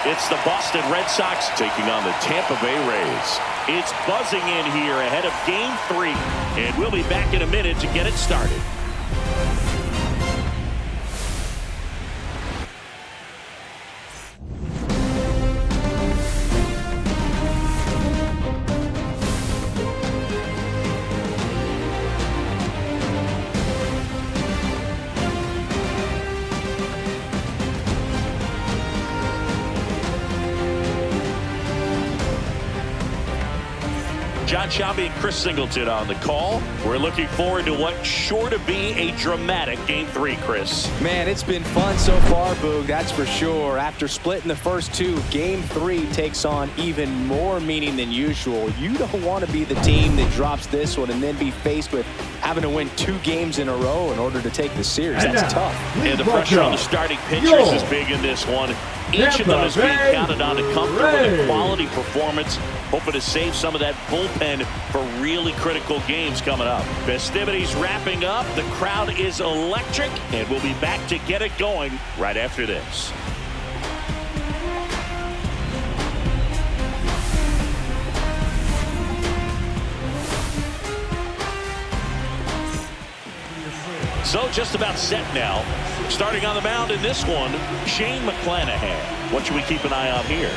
It's the Boston Red Sox taking on the Tampa Bay Rays. It's buzzing in here ahead of Game 3. And we'll be back in a minute to get it started. John Shelby and Chris Singleton on the call. We're looking forward to what's sure to be a dramatic Game 3, Chris. Man, it's been fun so far, Boog, that's for sure. After splitting the first two, Game 3 takes on even more meaning than usual. You don't want to be the team that drops this one and then be faced with having to win 2 games in a row in order to take the series. That's tough. And the pressure on the starting pitchers is big in this one. Each of them is being counted on to come through with a quality performance, hoping to save some of that bullpen for really critical games coming up. Festivities wrapping up. The crowd is electric, and we'll be back to get it going right after this. So just about set now. Starting on the mound in this one, Shane McClanahan. What should we keep an eye on here?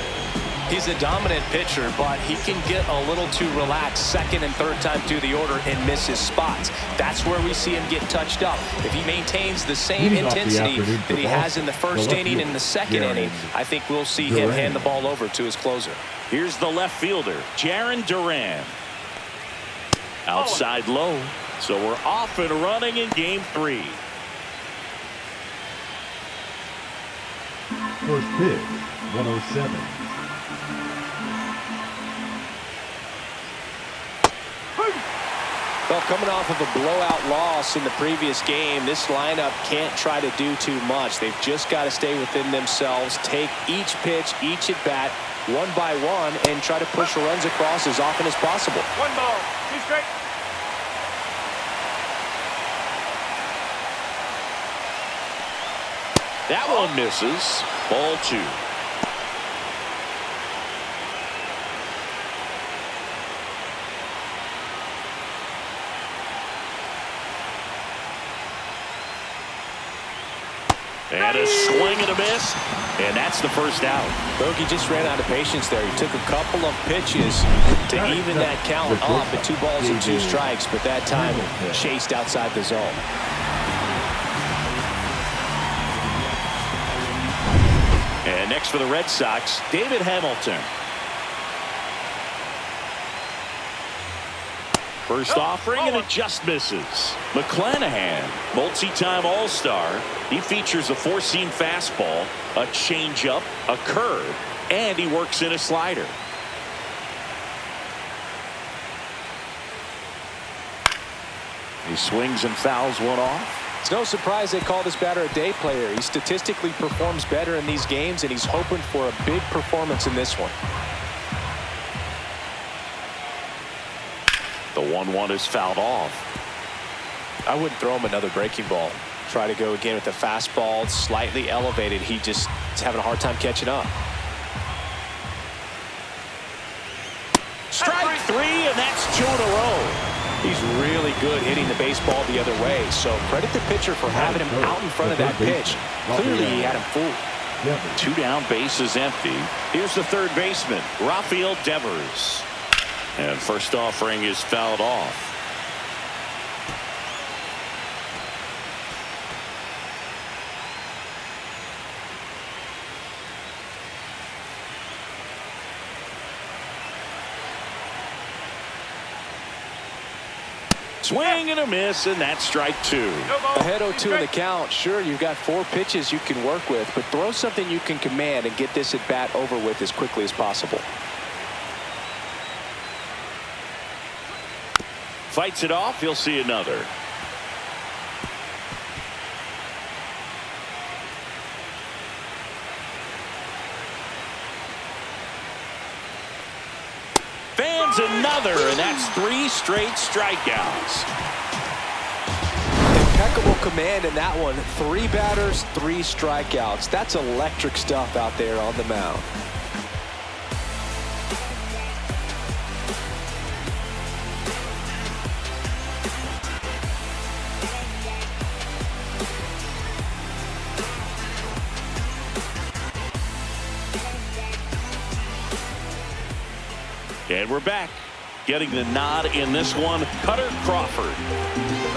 He's a dominant pitcher, but he can get a little too relaxed second and third time through the order and miss his spots. That's where we see him get touched up. If he maintains the same intensity that he has in the first inning and the second inning, I think we'll see him hand the ball over to his closer. Here's the left fielder, Jarren Duran. Outside low. So we're off and running in Game 3. First pitch, 107. Well, coming off of a blowout loss in the previous game, this lineup can't try to do too much. They've just got to stay within themselves, take each pitch, each at bat, one by one, and try to push runs across as often as possible. 1 ball, 2 straight. That one misses. Ball 2. And a swing and a miss. And that's the first out. Bogey just ran out of patience there. He took a couple of pitches to even that count up at 2 balls and 2 strikes, but that time chased outside the zone. And next for the Red Sox, David Hamilton. First offering, and it just misses. McClanahan, multi-time All-Star. He features a 4-seam fastball, a changeup, a curve, and he works in a slider. He swings and fouls one off. It's no surprise they call this batter a day player. He statistically performs better in these games, and he's hoping for a big performance in this one. The 1-1 is fouled off. I wouldn't throw him another breaking ball. Try to go again with the fastball, slightly elevated. He just is having a hard time catching up. Strike 3, and that's 2 in a row. He's really good hitting the baseball the other way, so credit the pitcher for having him out in front of that pitch. Clearly he had him fooled. 2 down, bases empty. Here's the third baseman, Rafael Devers. And first offering is fouled off. Swing and a miss, and that's strike 2. Ahead 0-2 in the count. Sure, you've got 4 pitches you can work with, but throw something you can command and get this at bat over with as quickly as possible. Fights it off. He'll see another. Fans another, and that's 3 straight strikeouts. Impeccable command in that one. 3 batters, 3 strikeouts. That's electric stuff out there on the mound. And we're back. Getting the nod in this one, Cutter Crawford.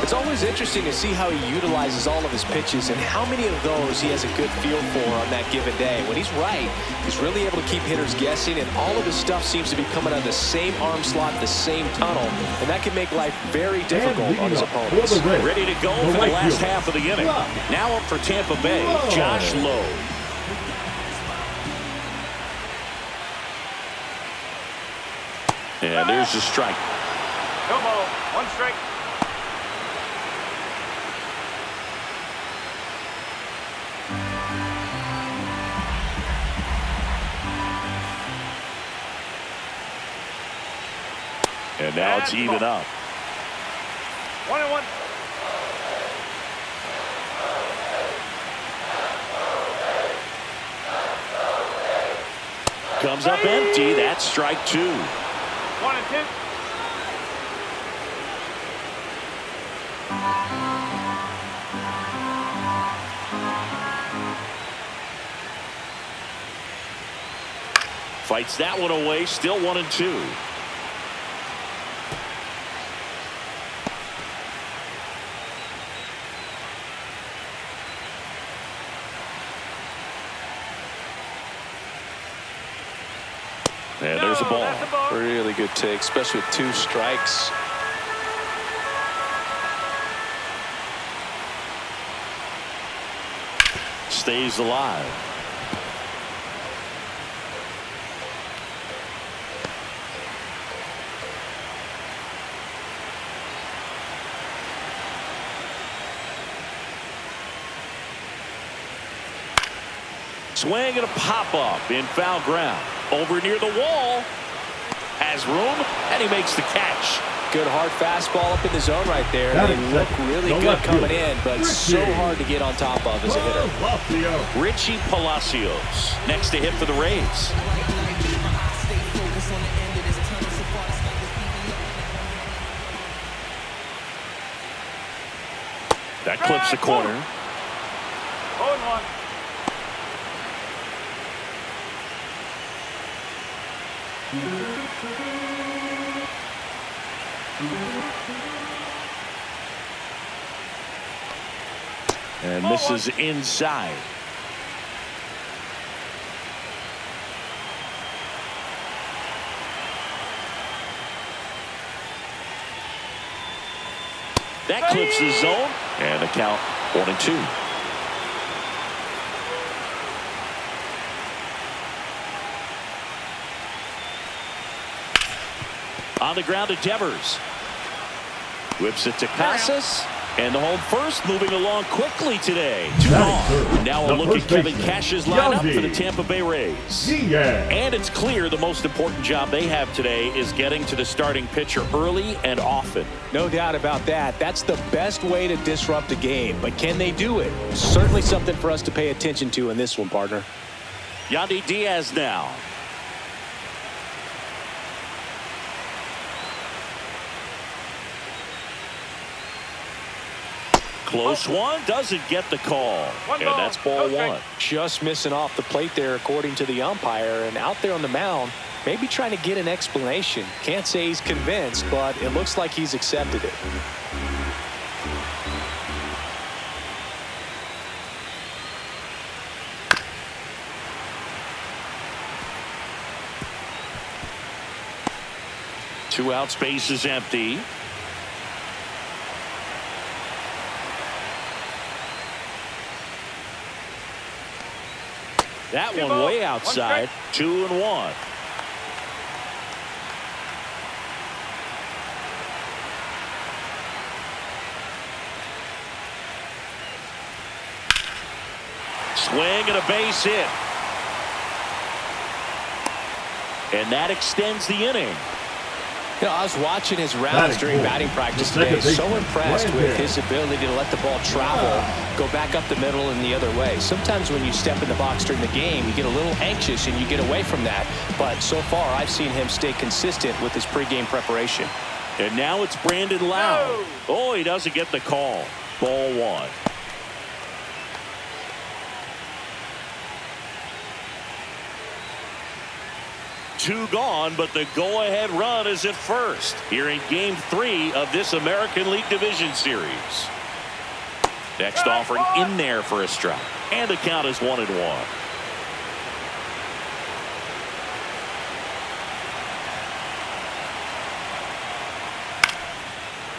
It's always interesting to see how he utilizes all of his pitches and how many of those he has a good feel for on that given day. When he's right, he's really able to keep hitters guessing, and all of his stuff seems to be coming out of the same arm slot, the same tunnel, and that can make life very difficult on his opponents. Ready to go for the last half of the inning. Now up for Tampa Bay, Josh Lowe. And there's the strike. No ball, 1 strike. And now it's even up. 1-1. Comes up empty. That's strike 2. 1-2. Fights that one away. Still 1-2. And there's a ball. Really good take, especially with 2 strikes. Stays alive. Swing and a pop-up in foul ground. Over near the wall. Has room, and he makes the catch. Good hard fastball up in the zone right there. They look really good coming in, but so hard to get on top of as a hitter. Richie Palacios next to hit for the Rays. That clips the corner. 0-1. And misses inside. That clips the zone, and the count 1-2. On the ground to Devers. Whips it to Casas. And the home first moving along quickly today. 2 gone. Now a look at Kevin Cash's lineup for the Tampa Bay Rays. And it's clear the most important job they have today is getting to the starting pitcher early and often. No doubt about that. That's the best way to disrupt a game. But can they do it? Certainly something for us to pay attention to in this one, partner. Yandy Diaz now. Close one, doesn't get the call. And that's ball 1. Just missing off the plate there, according to the umpire. And out there on the mound, maybe trying to get an explanation. Can't say he's convinced, but it looks like he's accepted it. Two out, space is empty. That one way outside. 2-1. Swing and a base hit. And that extends the inning. You know, I was watching his rounds during batting practice today. So impressed with his ability to let the ball travel, go back up the middle and the other way. Sometimes when you step in the box during the game, you get a little anxious and you get away from that. But so far, I've seen him stay consistent with his pregame preparation. And now it's Brandon Lowe. Oh, he doesn't get the call. Ball 1. 2 gone, but the go-ahead run is at first here in Game 3 of this American League Division Series. Next offering in there for a strike, and the count is 1-1.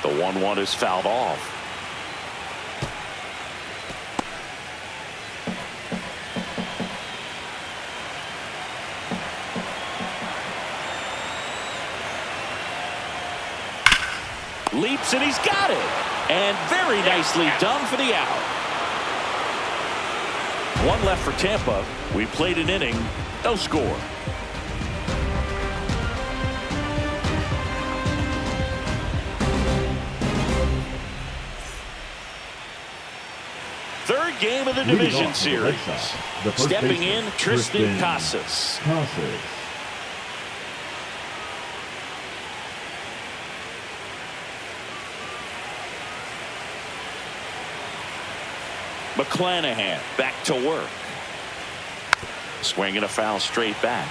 The 1-1 is fouled off. Leaps, and he's got it. And very nicely done for the out. 1 left for Tampa. We played an inning. No score. Third game of the division series. Stepping in, Tristan Casas. McClanahan back to work. Swinging a foul straight back.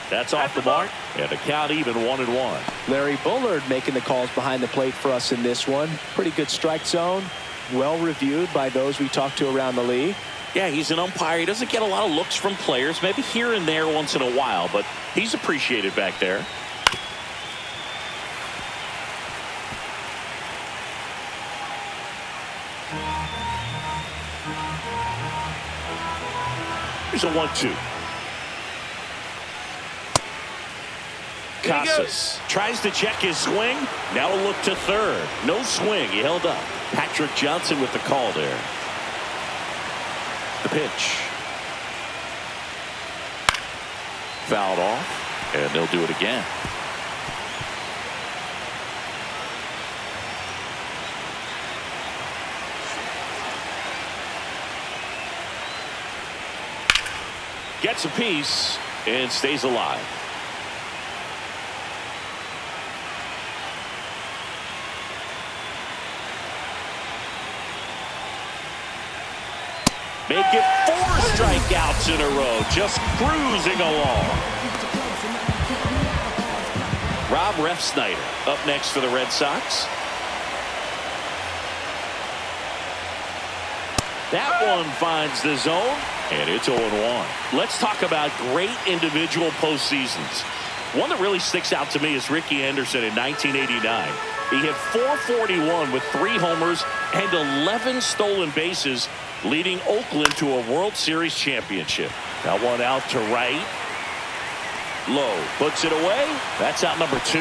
That's off the mark, and the count even 1-1. Larry Bullard making the calls behind the plate for us in this one. Pretty good strike zone. Well reviewed by those we talked to around the league. Yeah, he's an umpire. He doesn't get a lot of looks from players, maybe here and there once in a while, but he's appreciated back there. Here's a 1-2. Casas tries to check his swing. Now a look to third. No swing. He held up. Patrick Johnson with the call there. The pitch. Fouled off, and they'll do it again. Gets a piece and stays alive. Make it 4 strikeouts in a row, just cruising along. Rob Refsnyder up next for the Red Sox. That one finds the zone, and it's 0-1. Let's talk about great individual postseasons. One that really sticks out to me is Ricky Henderson in 1989. He hit .441 with 3 homers and 11 stolen bases, leading Oakland to a World Series championship. That one out to right. Low puts it away. That's out number 2.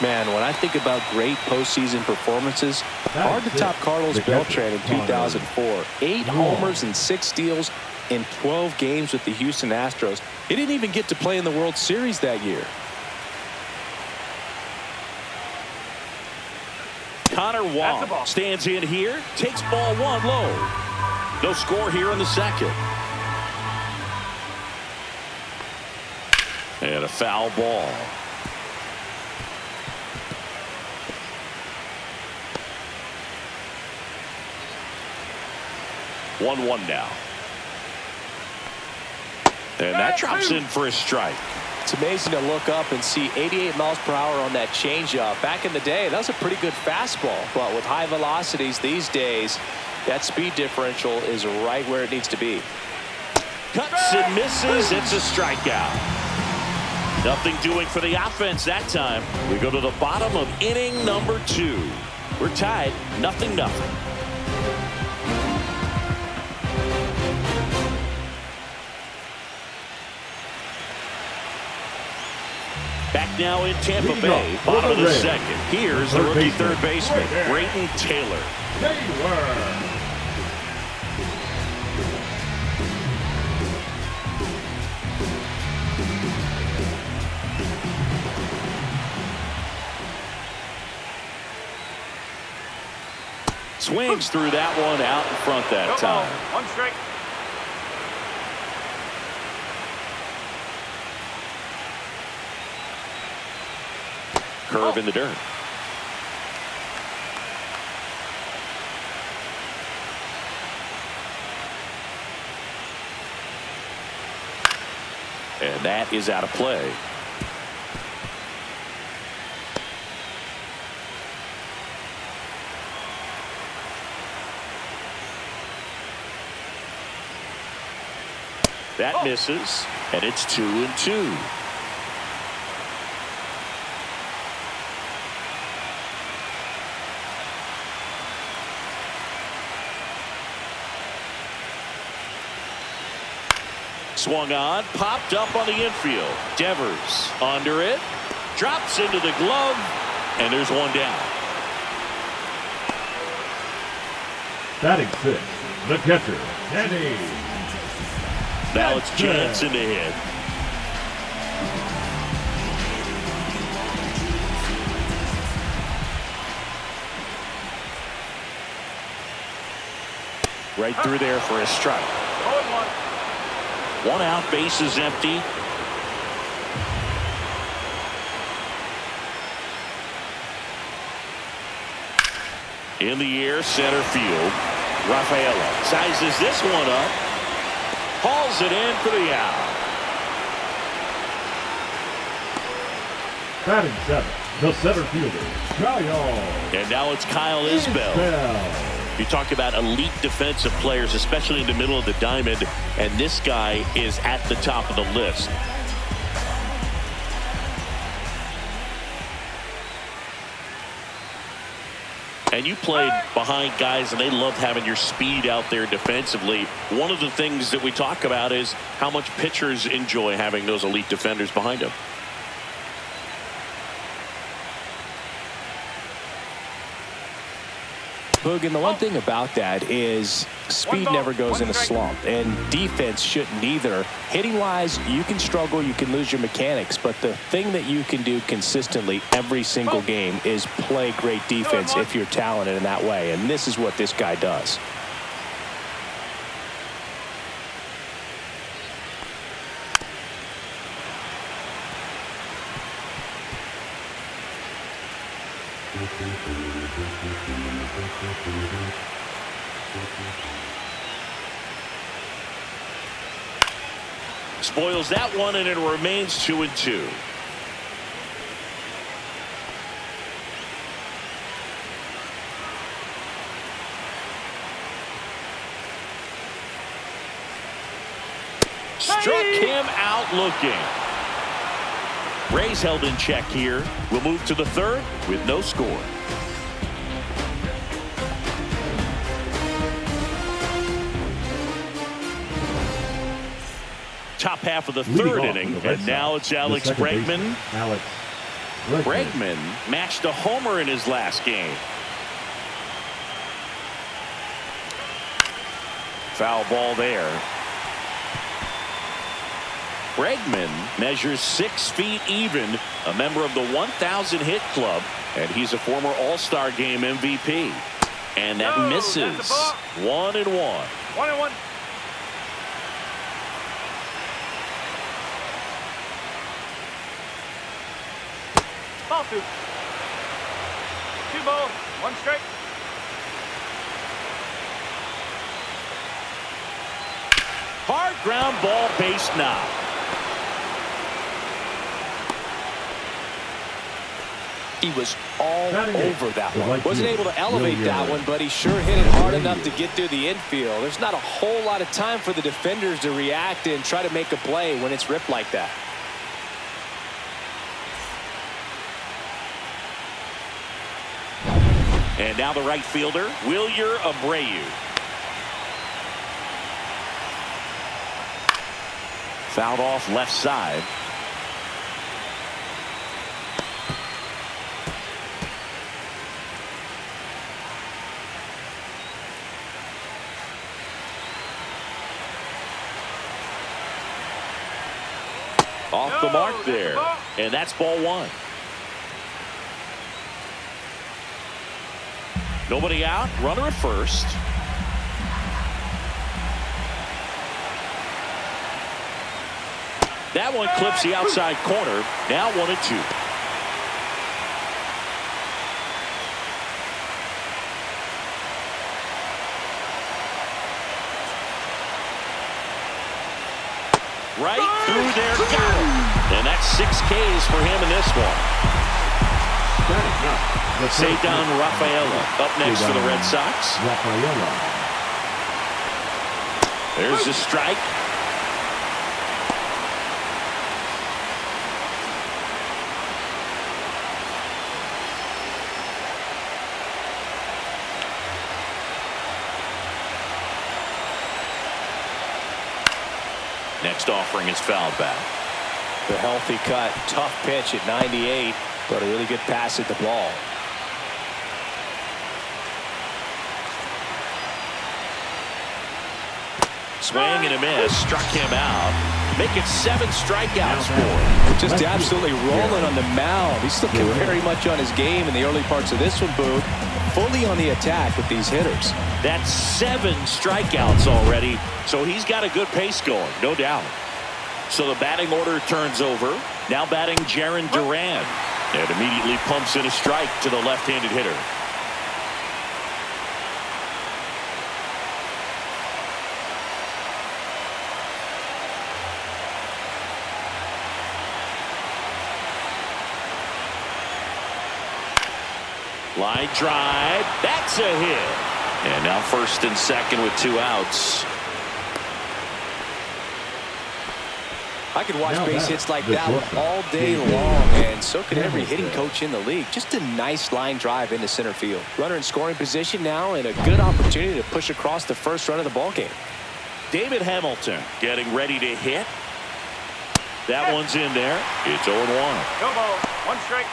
Man, when I think about great postseason performances, hard to top Carlos Beltran in 2004. 8 homers and 6 steals in 12 games with the Houston Astros. He didn't even get to play in the World Series that year. Connor Wong stands in here, takes ball 1 low. No score here in the second. And a foul ball. One now. And that drops in for a strike. It's amazing to look up and see 88 miles per hour on that changeup. Back in the day, that was a pretty good fastball. But with high velocities these days, that speed differential is right where it needs to be. Cuts and misses. It's a strikeout. Nothing doing for the offense that time. We go to the bottom of inning number 2. We're tied 0-0. Back now in Tampa Bay, bottom of the second. Here's the rookie third baseman, Brayton Taylor. Swings through that one out in front that time. 1 strike. Curve in the dirt. And that is out of play. That misses, and it's 2-2. Swung on, popped up on the infield. Devers under it, drops into the glove, and there's one down. Batting 6, the catcher, Skenes. Now it's Jansen to hit. Right through there for a strike. 0-1. One out, base is empty. In the air, center field. Rafaela sizes this one up. Hauls it in for the out. Batting 7, the center fielder, Kyle. And now it's Kyle Isbell. You talk about elite defensive players, especially in the middle of the diamond, and this guy is at the top of the list. And you played behind guys, and they loved having your speed out there defensively. One of the things that we talk about is how much pitchers enjoy having those elite defenders behind them. Boog, and the one thing about that is speed never goes in a slump, and defense shouldn't either. Hitting wise, you can struggle, you can lose your mechanics, but the thing that you can do consistently every single game is play great defense if you're talented in that way, and this is what this guy does. Spoils that one, and it remains 2-2. Struck him out looking. Rays held in check here. We'll move to the third with no score. Top half of the third inning, and now it's Alex Bregman. Bregman matched a homer in his last game. Foul ball there. Bregman measures 6 feet even, a member of the 1,000 hit club, and he's a former All-Star Game MVP. And that misses. 1-1. 1-1. Ball 2. 2 balls, 1 strike. Hard ground ball, base knock. He was all over that one. Wasn't able to elevate that one, but he sure hit it hard enough to get through the infield. There's not a whole lot of time for the defenders to react and try to make a play when it's ripped like that. And now the right fielder, Wilyer Abreu. Fouled off left side. Off the mark there. And that's ball 1. Nobody out, runner at first. That one clips the outside corner. Now 1-2. Right through there, got him. And that's 6 Ks for him in this one. Cedar Rafaela up next for the Red Sox. There's a strike. Next offering is fouled back. The healthy cut, tough pitch at 98, but a really good pass at the ball. Swing and a miss, struck him out. Make it 7 strikeouts for him. Just absolutely rolling on the mound. He's looking very much on his game in the early parts of this one, Boo. Fully on the attack with these hitters. That's 7 strikeouts already, so he's got a good pace going, no doubt. So the batting order turns over. Now batting Jarren Duran. And immediately pumps in a strike to the left-handed hitter. Line drive. That's a hit. And now first and second with 2 outs. I could watch base hits like that one all day long, and so could every hitting coach in the league. Just a nice line drive into center field. Runner in scoring position now, and a good opportunity to push across the first run of the ball game. David Hamilton getting ready to hit. That one's in there. It's 0-1. No ball. 1 strike.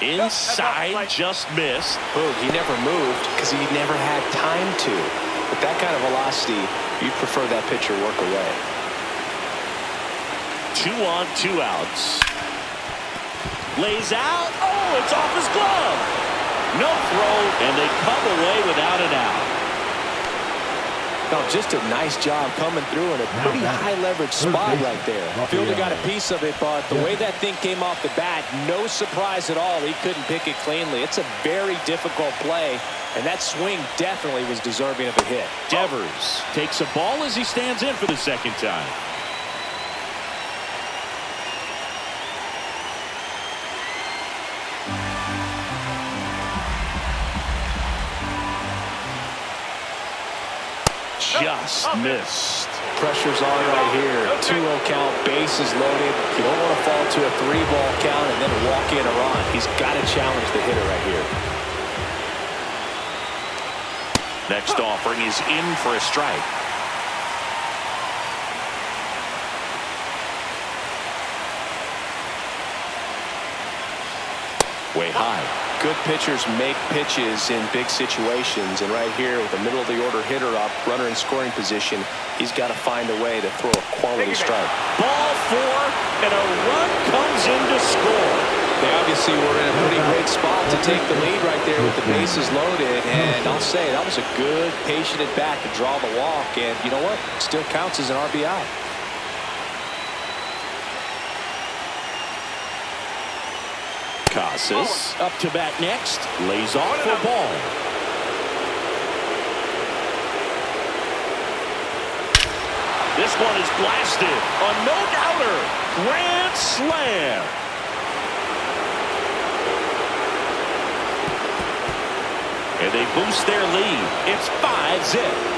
Inside, just missed. Boog, he never moved because he never had time to. With that kind of velocity, you'd prefer that pitcher work away. 2 on, 2 outs. Lays out. Oh, it's off his glove. No throw, and they come away without an out. No, just a nice job coming through in a pretty high leverage spot right there. Fielder got a piece of it, but the way that thing came off the bat, no surprise at all. He couldn't pick it cleanly. It's a very difficult play, and that swing definitely was deserving of a hit. Devers takes a ball as he stands in for the second time. Just missed. Pressure's on right here. 2-0 count, bases loaded. You don't want to fall to a 3-ball count and then walk in a run. He's got to challenge the hitter right here. Next offering is in for a strike. Way high. Good pitchers make pitches in big situations, and right here with the middle of the order hitter up, runner in scoring position, he's got to find a way to throw a quality strike. Ball 4, and a run comes in to score. They obviously were in a pretty great spot to take the lead right there with the bases loaded, and I'll say that was a good, patient at bat to draw the walk, and you know what? Still counts as an RBI. Casas up to bat next. Lays off for ball. This one is blasted. A no-doubter. Grand slam. And they boost their lead. It's 5-zip.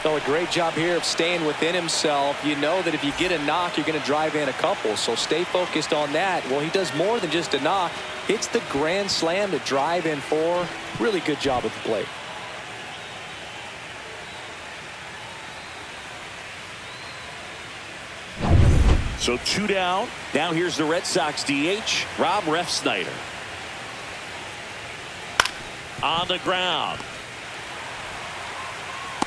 So a great job here of staying within himself. You know that if you get a knock, you're going to drive in a couple. So stay focused on that. Well, he does more than just a knock. Hits the grand slam to drive in 4. Really good job at the plate. So 2 down. Now here's the Red Sox DH, Rob Refsnyder. On the ground.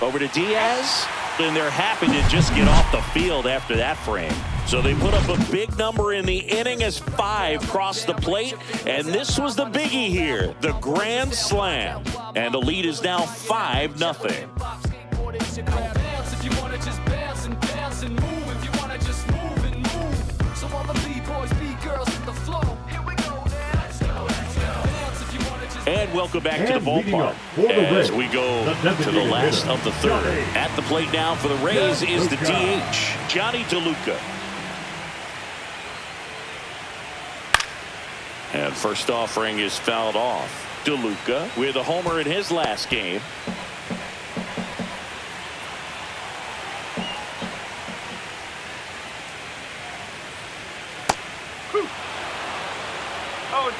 Over to Diaz. And they're happy to just get off the field after that frame. So they put up a big number in the inning as 5 crossed the plate. And this was the biggie here, the grand slam. And the lead is now 5-0. And welcome back to the ballpark as we go to the last of the third. At the plate now for the Rays is the DH, Johnny DeLuca. And first offering is fouled off. DeLuca with a homer in his last game.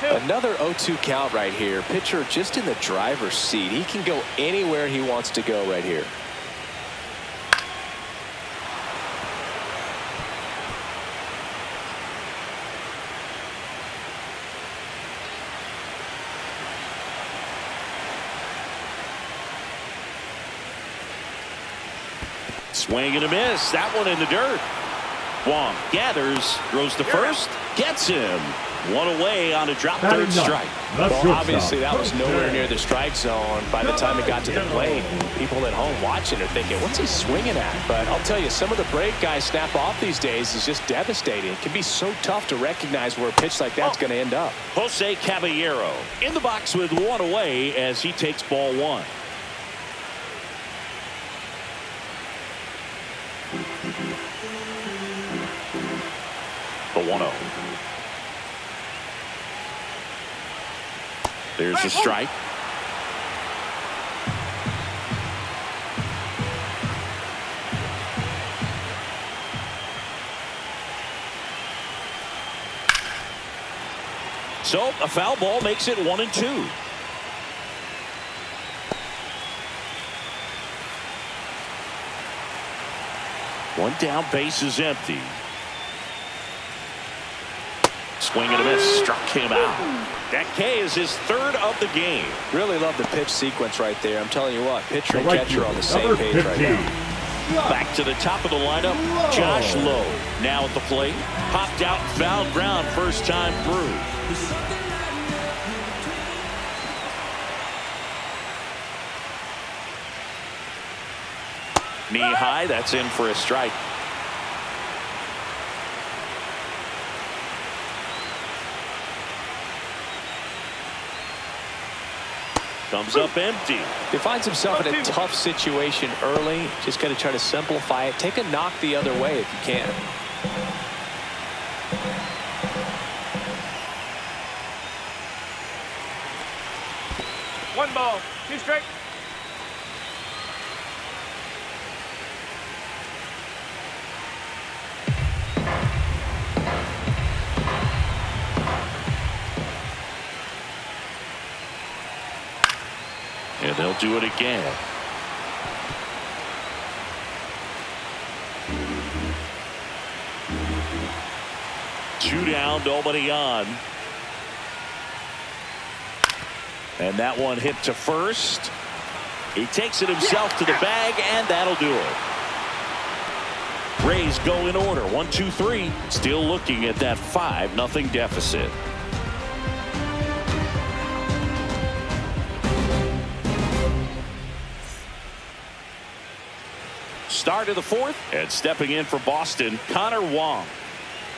Another 0-2 count right here. Pitcher just in the driver's seat. He can go anywhere he wants to go right here. Swing and a miss. That one in the dirt. Wong gathers, throws to first, gets him. One away on a drop third strike. Well, obviously that was nowhere near the strike zone by the time it got to the plate. People at home watching are thinking, what's he swinging at? But I'll tell you, some of the break guys snap off these days is just devastating. It can be so tough to recognize where a pitch like that's going to end up. Jose Caballero in the box with one away as he takes ball 1. The 1-0. There's a strike. So a foul ball makes it 1-2. One down, base is empty. Swing and a miss, struck him out. That K is his 3rd of the game. Really love the pitch sequence right there. I'm telling you what, pitcher and catcher on the same page right now. Back to the top of the lineup, Josh Lowe. Now at the plate, popped out, fouled ground first time through. Knee high, that's in for a strike. Comes up empty. He finds himself in a tough situation early. Just got to try to simplify it. Take a knock the other way if you can. One ball, 2 strike. And they'll do it again. Two down, nobody on. And that one hit to first. He takes it himself to the bag, and that'll do it. Rays go in order. 1, 2, 3. Still looking at that 5-0 deficit. Start of the 4th, and stepping in for Boston, Connor Wong.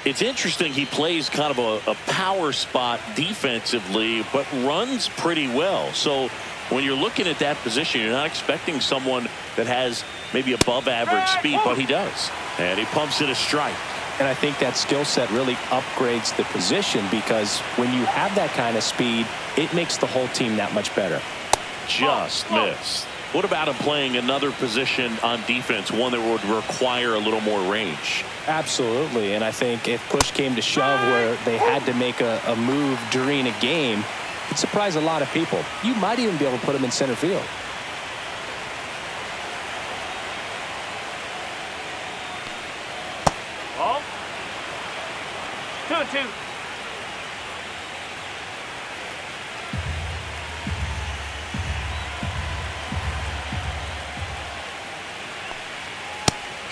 It's interesting, he plays kind of a power spot defensively, but runs pretty well. So when you're looking at that position, you're not expecting someone that has maybe above average speed, but he does. And he pumps it a strike. And I think that skill set really upgrades the position, because when you have that kind of speed, it makes the whole team that much better. Just missed. What about him playing another position on defense, one that would require a little more range? Absolutely. And I think if push came to shove where they had to make a move during a game, it'd surprise a lot of people. You might even be able to put him in center field. Ball. 2-2.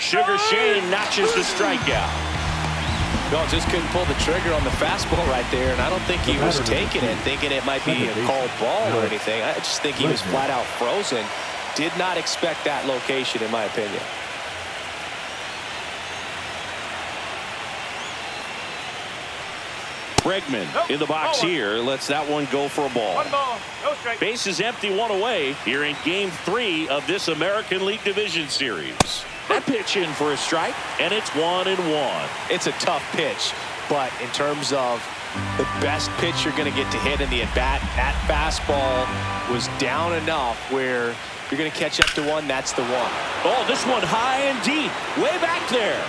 Sugar Shane notches the strikeout. No, just couldn't pull the trigger on the fastball right there, and I don't think he was taking it, thinking it might be a called ball or anything. I just think he was flat out frozen. Did not expect that location, in my opinion. Bregman in the box here. Lets that one go for a ball. 1 ball, no strike. Base is empty, 1 away here in Game 3 of this American League Division Series. That pitch in for a strike, and it's 1-1. It's a tough pitch, but in terms of the best pitch you're going to get to hit in the at-bat, that fastball was down enough where you're going to catch up to one. That's the one. Oh, this one high and deep, way back there.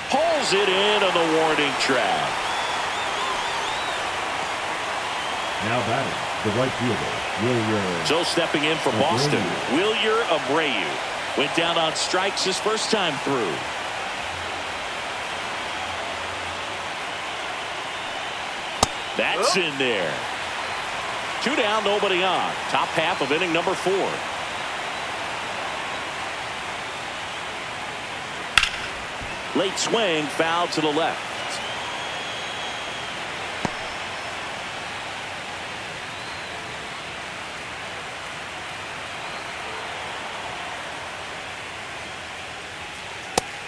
Pulls it in on the warning track. Now batting, the right fielder, Wilyer. So stepping in for Boston, Wilyer Abreu. Went down on strikes his first time through. That's in there. 2 down, nobody on. Top half of inning number 4. Late swing, foul to the left.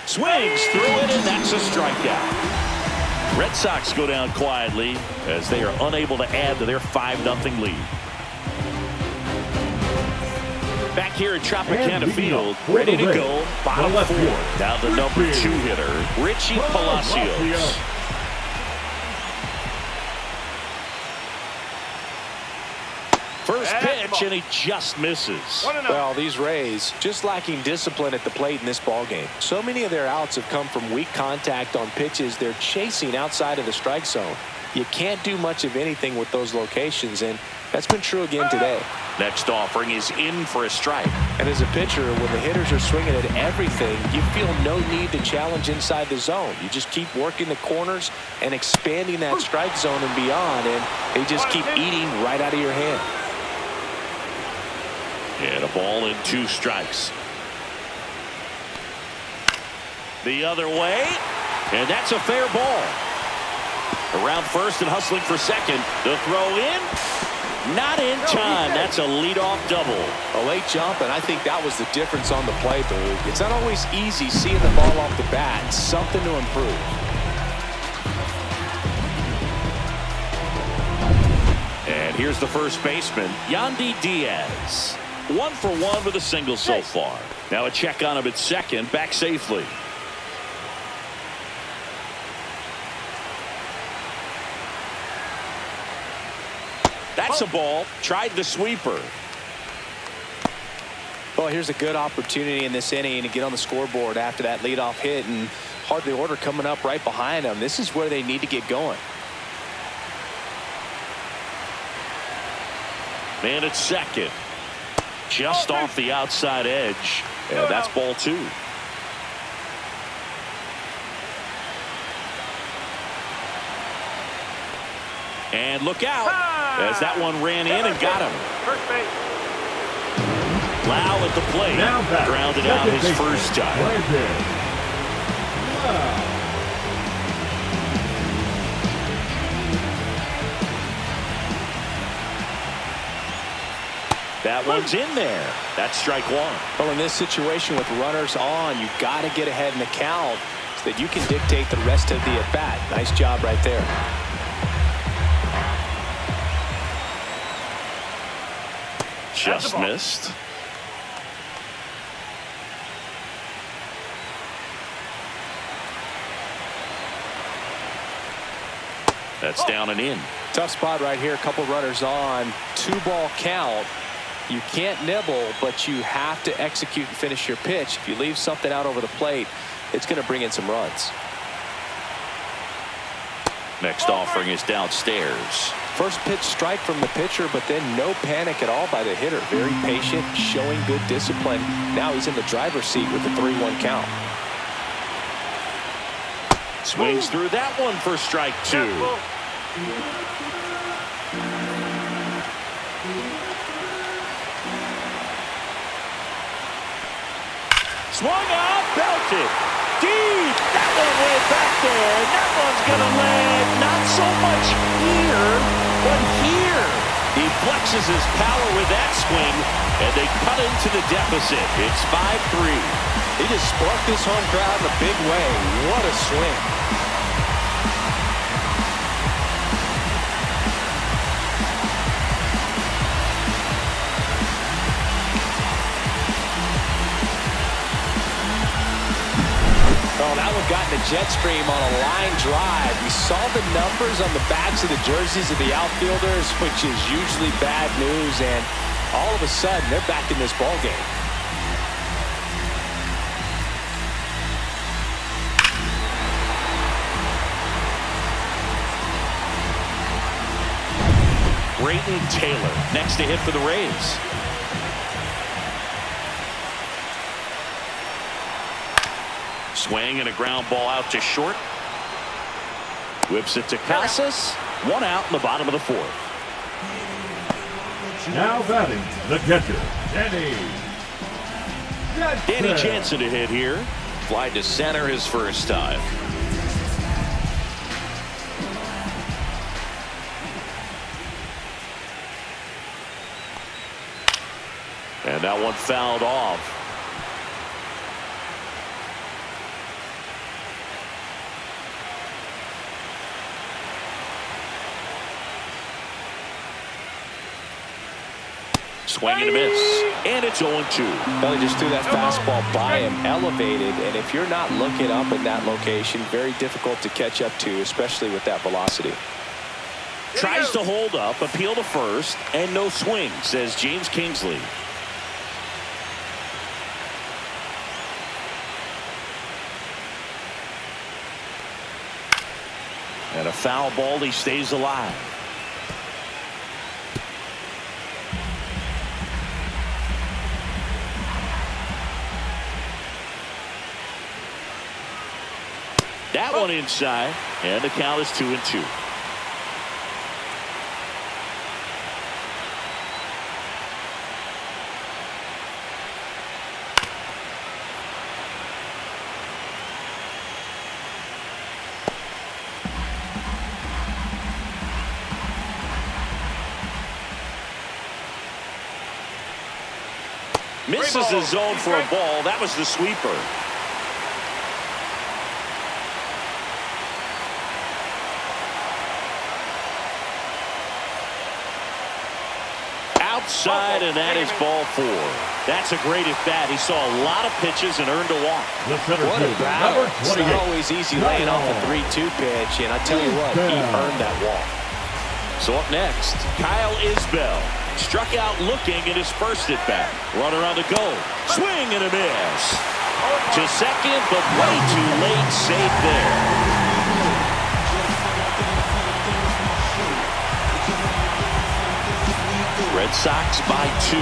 Swings through it, and that's a strikeout. Red Sox go down quietly as they are unable to add to their 5-0 lead. Back here at Tropicana Field, ready to go, bottom 4. Now the number 2 hitter, Richie Palacios. First pitch, and he just misses. Well, these Rays just lacking discipline at the plate in this ballgame. So many of their outs have come from weak contact on pitches they're chasing outside of the strike zone. You can't do much of anything with those locations, and that's been true again today. Next offering is in for a strike. And as a pitcher, when the hitters are swinging at everything, you feel no need to challenge inside the zone. You just keep working the corners and expanding that strike zone and beyond, and they just keep eating right out of your hand. And a ball and 2 strikes. The other way, and that's a fair ball. Around first and hustling for second. The throw in, not in time. That's a leadoff double. A late jump, and I think that was the difference on the play, Boog. It's not always easy seeing the ball off the bat. Something to improve. And here's the first baseman, Yandy Diaz. 1 for 1 with a single so far. Now a check on him at second, back safely. That's a ball. Tried the sweeper. Well, here's a good opportunity in this inning to get on the scoreboard after that leadoff hit, and hardly order coming up right behind them. This is where they need to get going. Man at second. Just off the outside edge. And that's ball 2. And look out as that one ran in and got him. First base. Lau at the plate. Grounded out his first time. That one's in there. That's strike 1. Well, in this situation with runners on, you got to get ahead in the count so that you can dictate the rest of the at-bat. Nice job right there. Just missed. That's down and in. Tough spot right here. A couple runners on. 2-ball count. You can't nibble, but you have to execute and finish your pitch. If you leave something out over the plate, it's going to bring in some runs. Next offering is downstairs. First pitch strike from the pitcher, but then no panic at all by the hitter. Very patient, showing good discipline. Now he's in the driver's seat with the 3-1 count. Swings through that one for strike 2. swung out, belted. Deep. That one way back there. That one's going to land not so much here, but here. He flexes his power with that swing, and they cut into the deficit. It's 5-3. He just sparked this home crowd in a big way. What a swing. Oh, that one got in the jet stream on a line drive. We saw the numbers on the backs of the jerseys of the outfielders, which is usually bad news, and all of a sudden, they're back in this ball game. Brayton Taylor next to hit for the Rays. Swing and a ground ball out to short. Whips it to Casas. One out in the bottom of the fourth. Now batting, the catcher, Danny Jansen to hit here. Fly to center his first time. And that one fouled off. Swing and a miss. And it's 0-2. Elly just threw that fastball by him, elevated, and if you're not looking up in that location, very difficult to catch up to, especially with that velocity. Tries to hold up, appeal to first, and no swing, says James Kingsley. And a foul ball, he stays alive. That one inside, and the count is 2-2. Misses the zone for a ball. That was the sweeper. Outside, and that is ball 4. That's a great at bat. He saw a lot of pitches and earned a walk. What a battle. It's not always easy laying off a 3-2 pitch, and I tell you what, he earned that walk. So up next, Kyle Isbell. Struck out looking at his first at bat. Runner on the go. Swing and a miss. To second, but way too late. Safe there. Red Sox by 2.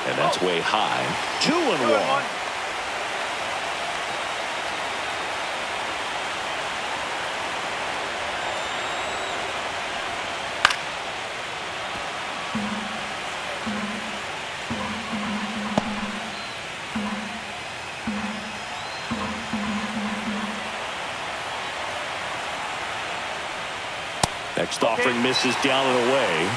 And that's way high. 2-1. Next offering misses down and away.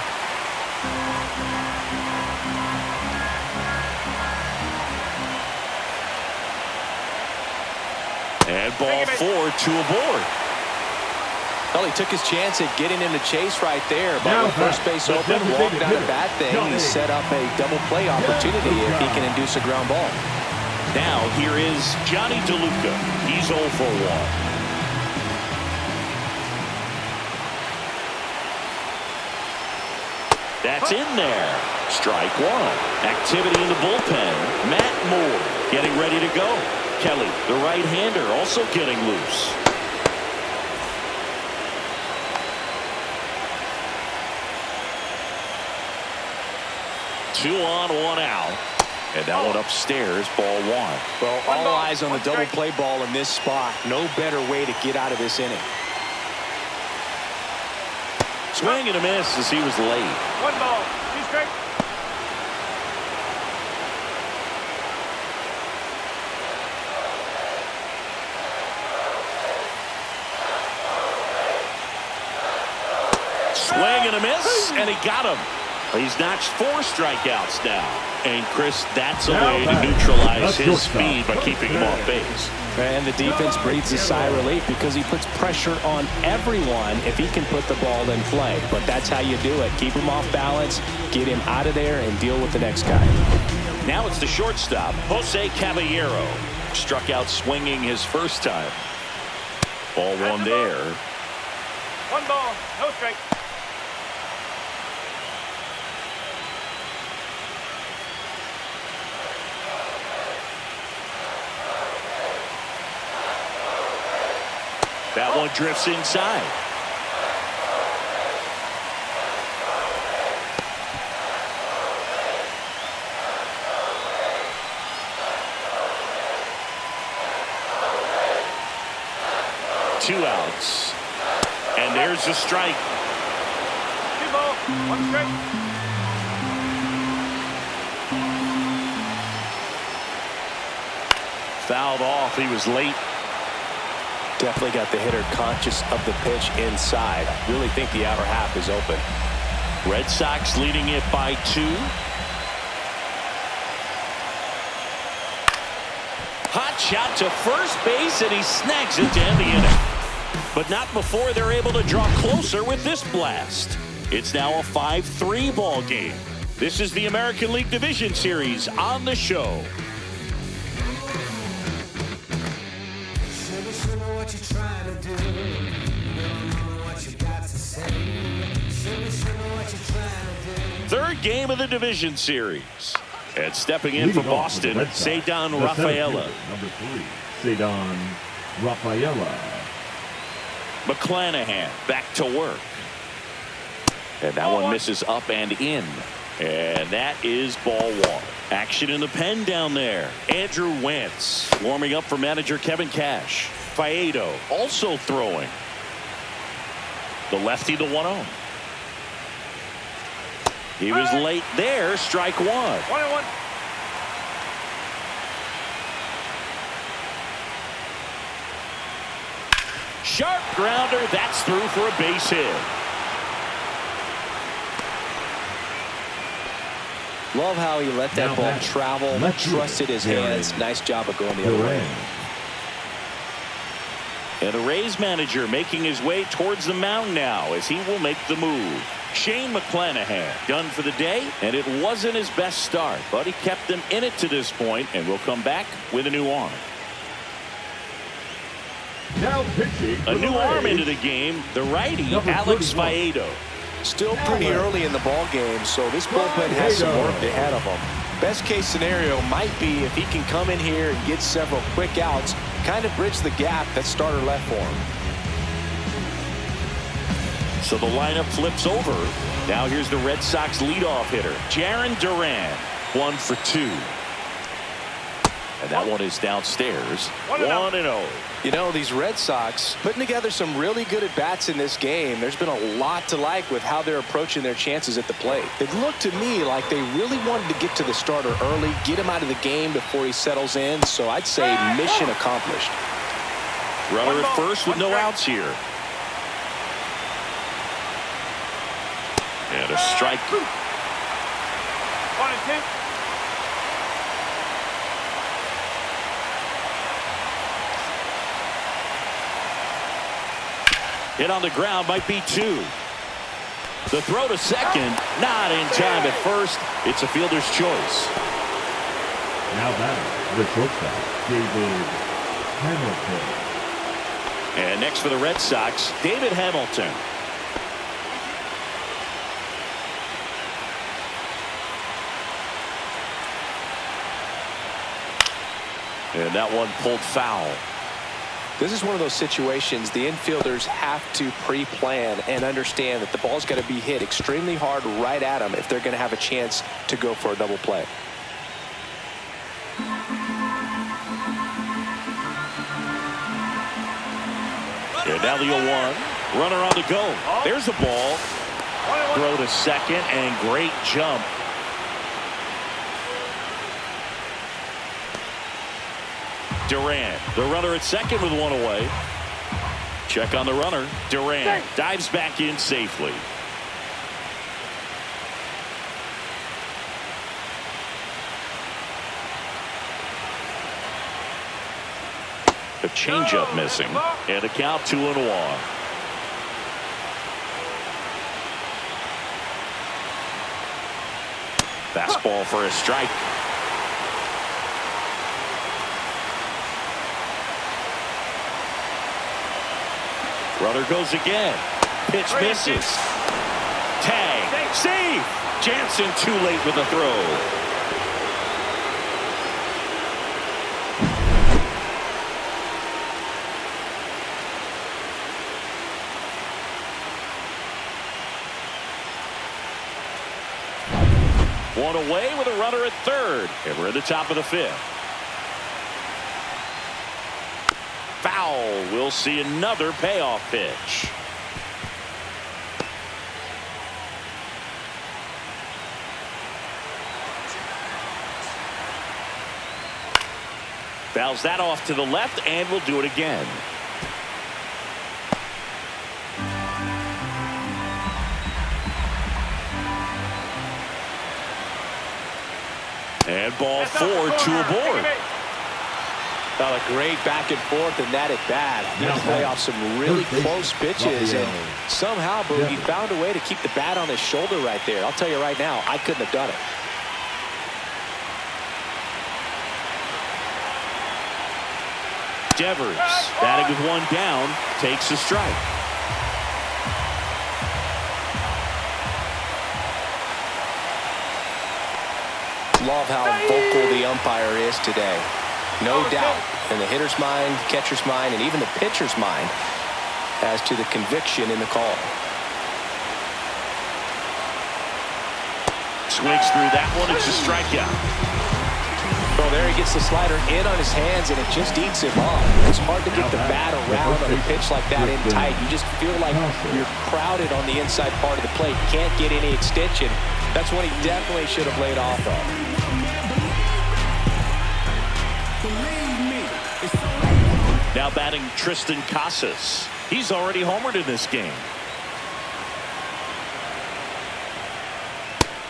And ball 4, 2 aboard. Well, he took his chance at getting in the chase right there, but with first base open, walked out a bad thing. He set up a double play opportunity if he can induce a ground ball. Now here is Johnny DeLuca. He's 0 for 1. That's in there. Strike 1. Activity in the bullpen. Matt Moore getting ready to go. Kelly, the right-hander, also getting loose. Two on, 1 out. And that one upstairs, ball one. Well, all eyes on the double play ball in this spot. No better way to get out of this inning. Swing and a miss as he was late. 1 ball, 2 strikes. Swing and a miss, and he got him. He's notched 4 strikeouts now. And, Chris, that's a way to neutralize his speed by keeping him off base. And the defense breathes a sigh of relief because he puts pressure on everyone if he can put the ball in play. But that's how you do it. Keep him off balance, get him out of there, and deal with the next guy. Now it's the shortstop, Jose Caballero. Struck out swinging his first time. Ball one there. 1 ball, no strike. That one drifts inside. Two outs. And there's a strike. 2 balls, 1 strike. Fouled off. He was late. Definitely got the hitter conscious of the pitch inside. Really think the outer half is open. Red Sox leading it by 2. Hot shot to first base, and he snags it to end the inning. But not before they're able to draw closer with this blast. It's now a 5-3 ball game. This is the American League Division Series on the show. Third game of the division series. And stepping in for Boston, Ceddanne Rafaela. Number 3, Ceddanne Rafaela. McClanahan back to work. And that one misses up and in. And that is ball one. Action in the pen down there. Andrew Wentz warming up for manager Kevin Cash. Faedo also throwing. The lefty, the 1-0. He was late there. Strike one. 1-1. Sharp grounder. That's through for a base hit. Love how he let that ball travel, trusted his hands. Nice job of going the other way. And the Rays manager making his way towards the mound now as he will make the move. Shane McClanahan done for the day, and it wasn't his best start, but he kept them in it to this point, and will come back with a new arm. Now pitching a new arm into the game, the righty Alex Faedo. Still pretty early in the ball game, so this bullpen has some work ahead of him. Best case scenario might be if he can come in here and get several quick outs, kind of bridge the gap that starter left for him. So the lineup flips over. Now here's the Red Sox leadoff hitter, Jarren Duran, 1 for 2. And that one is downstairs. 1-0. You know, these Red Sox putting together some really good at-bats in this game. There's been a lot to like with how they're approaching their chances at the plate. It looked to me like they really wanted to get to the starter early, get him out of the game before he settles in. So I'd say mission accomplished. Runner at first with no outs here. And a strike. 1-2. Hit on the ground, might be 2. The throw to second, not in time at first. It's a fielder's choice. Now batting, the shortstop, David Hamilton. And next for the Red Sox, David Hamilton. And that one pulled foul. This is one of those situations the infielders have to pre-plan and understand that the ball's got to be hit extremely hard right at them if they're going to have a chance to go for a double play. And now the 0-1. Runner on the go. There's a ball. Throw to second, and great jump. Durant, the runner at second with one away. Check on the runner. Durant dives back in safely. The changeup missing, and a count 2-1. Fastball for a strike. Runner goes again. Pitch misses. Tag. Save. Jansen too late with the throw. One away with a runner at third. And we're at the top of the fifth. Foul. We'll see another payoff pitch. Fouls that off to the left, and we'll do it again. And ball 4, 2 aboard. Well, a great back and forth, and that at bat. He play off some really close pitches, and somehow Boogie found a way to keep the bat on his shoulder right there. I'll tell you right now, I couldn't have done it. Devers, batting with one down, takes a strike. Love how vocal the umpire is today. No doubt in the hitter's mind, catcher's mind, and even the pitcher's mind as to the conviction in the call. Swings through that one. It's a strikeout. Well, there he gets the slider in on his hands, and it just eats him up. It's hard to get the bat around on a pitch like that in tight. You just feel like you're crowded on the inside part of the plate. Can't get any extension. That's when he definitely should have laid off of. Now batting Tristan Casas. He's already homered in this game.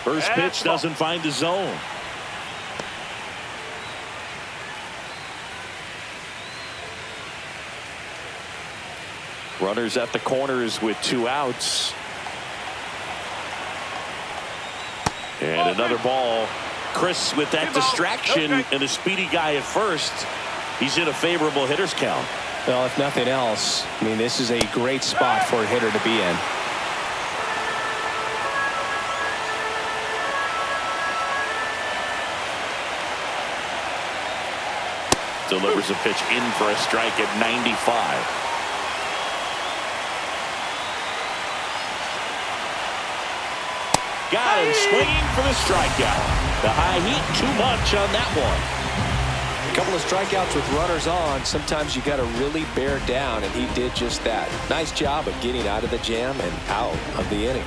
First pitch doesn't find the zone. Runners at the corners with 2 outs. And another ball. Chris with that distraction and a speedy guy at first. He's in a favorable hitter's count. Well, if nothing else, I mean, this is a great spot for a hitter to be in. Delivers a pitch in for a strike at 95. Got him swinging for the strikeout. The high heat, too much on that one. A couple of strikeouts with runners on. Sometimes you got to really bear down, and he did just that. Nice job of getting out of the jam and out of the inning.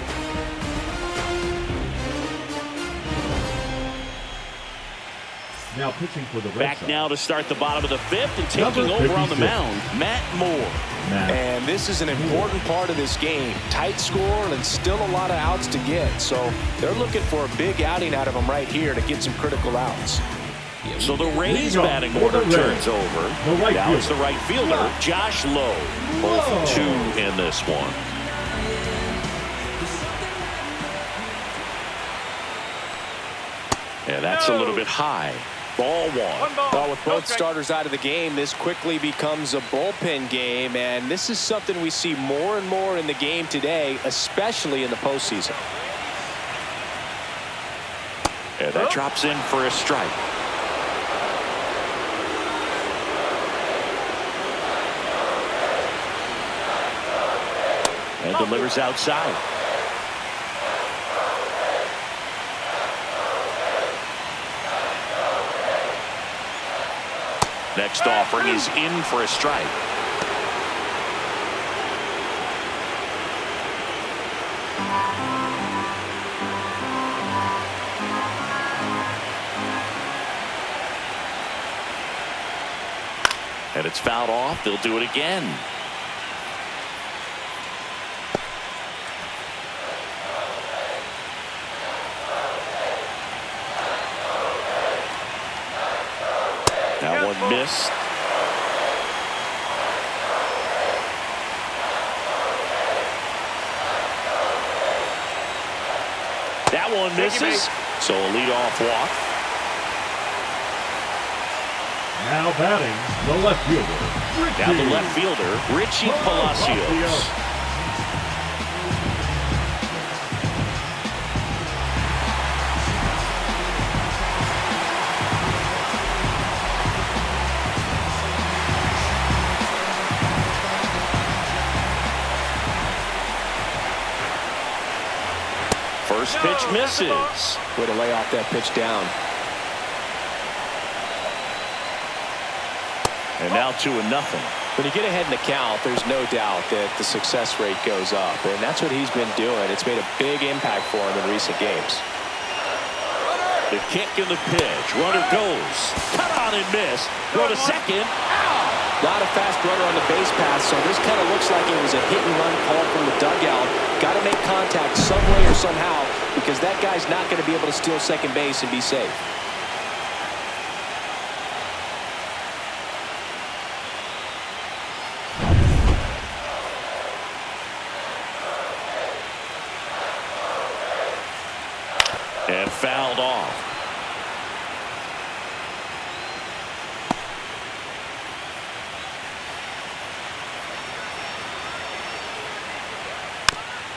Now pitching for the Red Back Sox. now to start the bottom of the fifth and taking over on the mound, Matt Moore. And this is an important part of this game. Tight score and still a lot of outs to get. So they're looking for a big outing out of them right here to get some critical outs. So the Rays batting order turns over. Now it's the right fielder, Josh Lowe. Both 2 in this one. And that's a little bit high. Ball 1. Well, with both starters out of the game, this quickly becomes a bullpen game, and this is something we see more and more in the game today, especially in the postseason. And that drops in for a strike. And delivers outside. Next offering is in for a strike. And it's fouled off. They'll do it again. That one missed. That one misses. So a leadoff walk. Now batting, the left fielder, Richie. Now the left fielder, Richie Palacios. First pitch misses. Way to lay off that pitch down. And now 2-0. When you get ahead in the count, there's no doubt that the success rate goes up, and that's what he's been doing. It's made a big impact for him in recent games. The kick and the pitch. Runner goes. Cut on and miss. Go to second. Out. Not a fast runner on the base path, so this kind of looks like it was a hit-and-run call from the dugout. Got to make contact some way or somehow, because that guy's not going to be able to steal second base and be safe. And fouled off.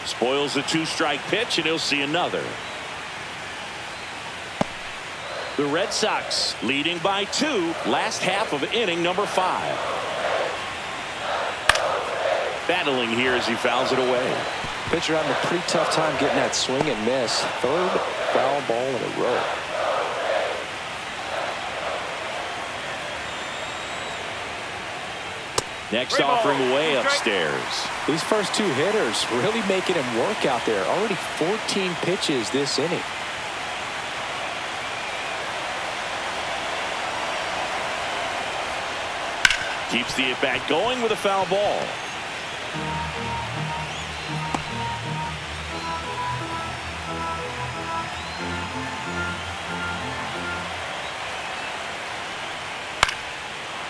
Spoils the 2-strike pitch, and he'll see another. The Red Sox leading by 2, last half of inning number 5. Battling here as he fouls it away. Pitcher having a pretty tough time getting that swing and miss. Third foul ball in a row. Next offering way upstairs. These first 2 hitters really making him work out there. Already 14 pitches this inning. Keeps the at-bat going with a foul ball.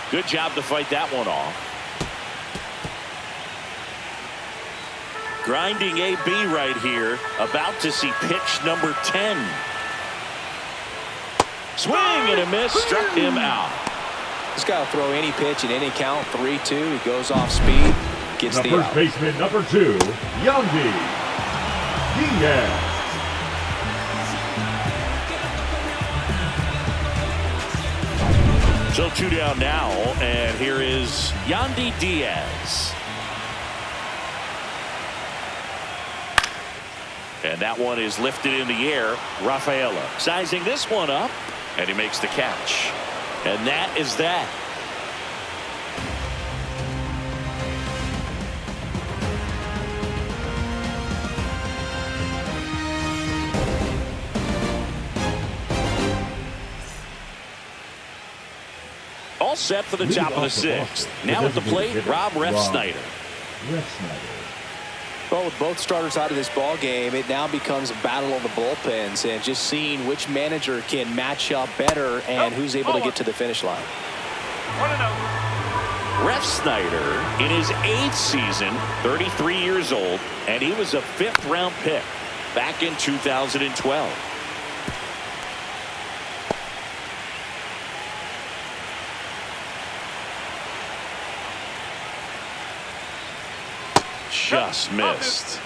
Good job to fight that one off. Grinding AB right here. About to see pitch number 10. Swing and a miss. Struck him out. He's got to throw any pitch in any count. 3-2. He goes off speed. Gets the first out. baseman number 2, Yandy Diaz. So 2 down now, and here is Yandy Diaz. And that one is lifted in the air. Rafaela sizing this one up, and he makes the catch. And that is that. All set for the top of the 6th. Now at the plate, Rob Refsnyder. Well, with both starters out of this ball game, it now becomes a battle of the bullpens and just seeing which manager can match up better and who's able to get to the finish line. 1-0. Refsnyder in his 8th season, 33 years old, and he was a 5th-round pick back in 2012. Just missed.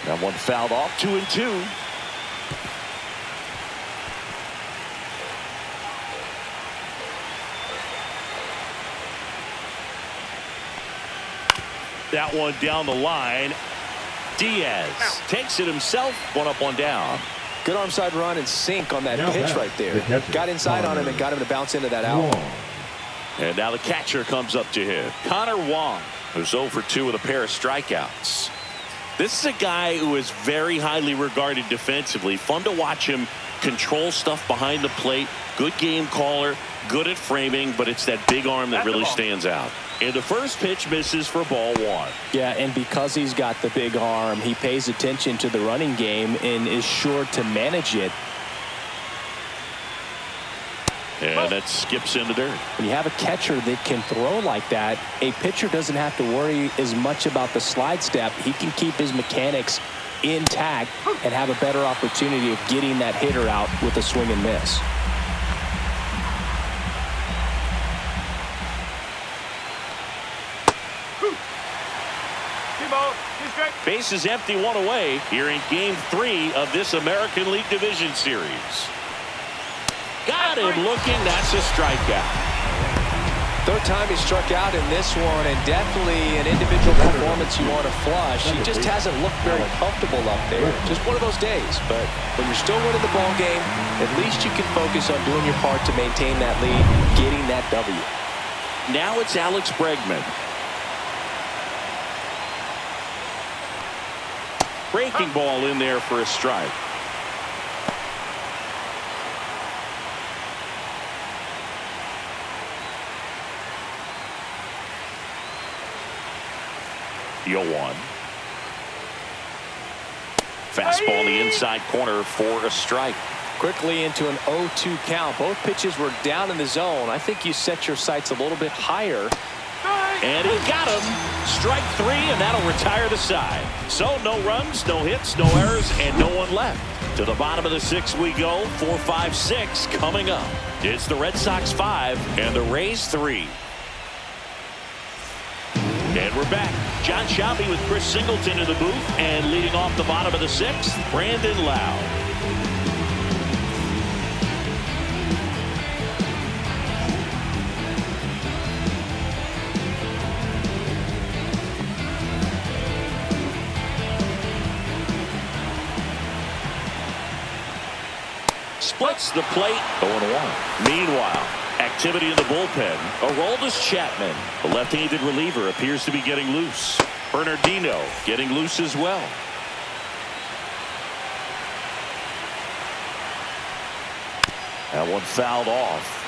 That one fouled off. 2-2. That one down the line. Diaz takes it himself. One up, one down. Good arm side run and sink on that Now pitch back, right there. the Got inside on him and got him to bounce into that out. And now the catcher comes up to him. Connor Wong, who's 0 for 2 with a pair of strikeouts. This is a guy who is very highly regarded defensively. Fun to watch him control stuff behind the plate. Good game caller, good at framing, but it's that big arm that really stands out. And the first pitch misses for ball 1. Yeah, and because he's got the big arm, he pays attention to the running game and is sure to manage it. And that skips into dirt. When you have a catcher that can throw like that, a pitcher doesn't have to worry as much about the slide step. He can keep his mechanics intact and have a better opportunity of getting that hitter out with a swing and miss. Bases empty, one away here in Game 3 of this American League Division Series. Got him looking. That's a strikeout. Third time he struck out in this one, and definitely an individual performance you want to flush. He just hasn't looked very comfortable up there. Just one of those days. But when you're still winning the ball game, at least you can focus on doing your part to maintain that lead, getting that W. Now it's Alex Bregman. Breaking ball in there for a strike. Deal 1. Fastball in the inside corner for a strike. Quickly into an 0-2 count. Both pitches were down in the zone. I think you set your sights a little bit higher. And he got him. Strike 3, and that'll retire the side. So no runs, no hits, no errors, and no one left. To the bottom of the 6th we go. 4, 5, 6 coming up. It's the Red Sox 5 and the Rays 3. And we're back. John Shelby with Chris Singleton in the booth, and leading off the bottom of the 6th, Brandon Lowe. Splits the plate, 0-1. Meanwhile, activity in the bullpen. Aroldis Chapman, the left-handed reliever, appears to be getting loose. Bernardino getting loose as well. That one fouled off.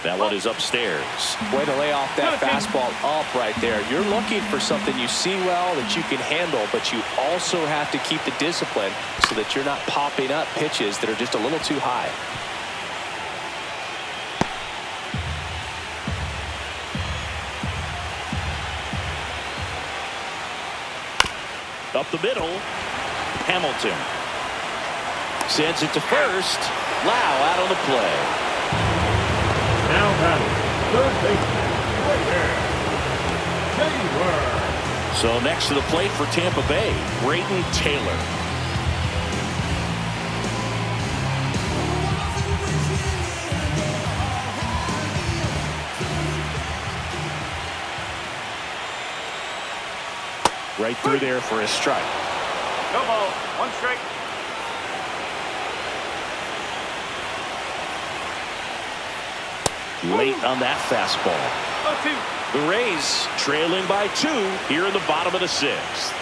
That one is upstairs. Way to lay off that fastball up right there. You're looking for something you see well that you can handle, but you also have to keep the discipline so that you're not popping up pitches that are just a little too high. Up the middle, Hamilton sends it to first. Lau out on the play. Now batting, third baseman, right there, Taylor. So next to the plate for Tampa Bay, Brayden Taylor. Right through there for a strike. No ball, 1 strike. Late on that fastball. 0-2. The Rays trailing by 2 here in the bottom of the 6th.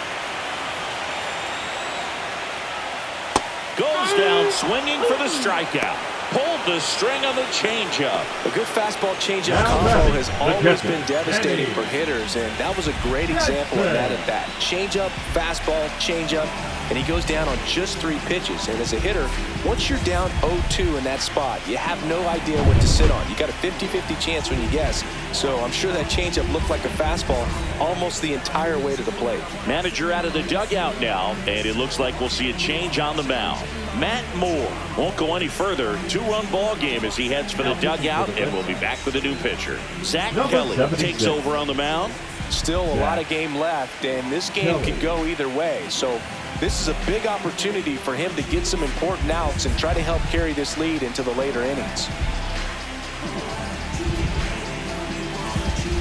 Goes down swinging for the strikeout. Pulled the string on the changeup. A good fastball changeup combo has always been devastating for hitters, and that was a great example of that at bat. Changeup, fastball, changeup, and he goes down on just 3 pitches. And as a hitter, once you're down 0-2 in that spot, you have no idea what to sit on. You got a 50-50 chance when you guess. So I'm sure that changeup looked like a fastball almost the entire way to the plate. Manager out of the dugout now, and it looks like we'll see a change on the mound. Matt Moore won't go any further. 2-run ball game as he heads for the dugout, and we'll be back with a new pitcher. Zach Kelly takes over on the mound. Still a lot of game left, and this game could go either way. So this is a big opportunity for him to get some important outs and try to help carry this lead into the later innings.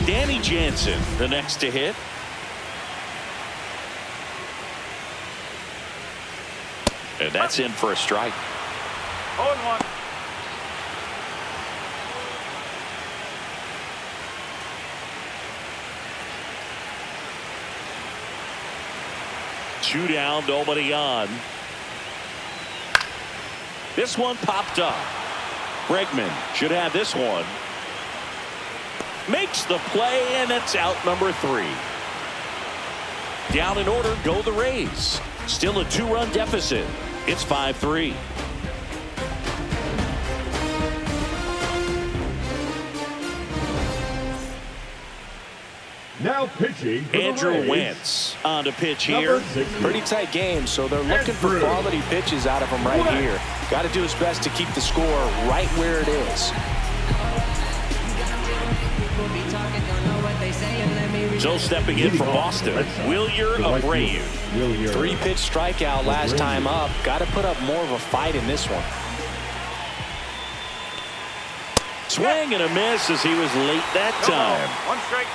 Danny Jansen, the next to hit. And that's in for a strike. 0-1. Two down, nobody on. This one popped up. Bregman should have this one. Makes the play, and it's out number 3. Down in order go the Rays. Still a 2-run deficit. It's 5-3. Now pitching for Andrew Wentz on to pitch here. Pretty tight game, so they're looking for quality pitches out of him right here. Got to do his best to keep the score right where it is. So stepping in for Boston, Wilyer Abreu. 3-pitch strikeout last time up. Got to put up more of a fight in this one. Swing and a miss as he was late that time. 1 strike.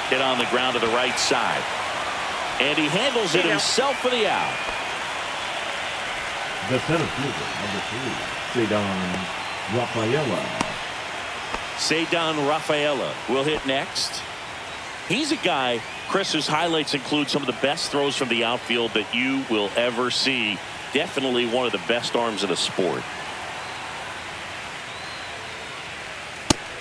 Hit on the ground to the right side. And he handles it himself for the out. The center fielder, number 3, Ceddanne Rafaela will hit next. He's a guy, Chris, whose highlights include some of the best throws from the outfield that you will ever see. Definitely one of the best arms in the sport.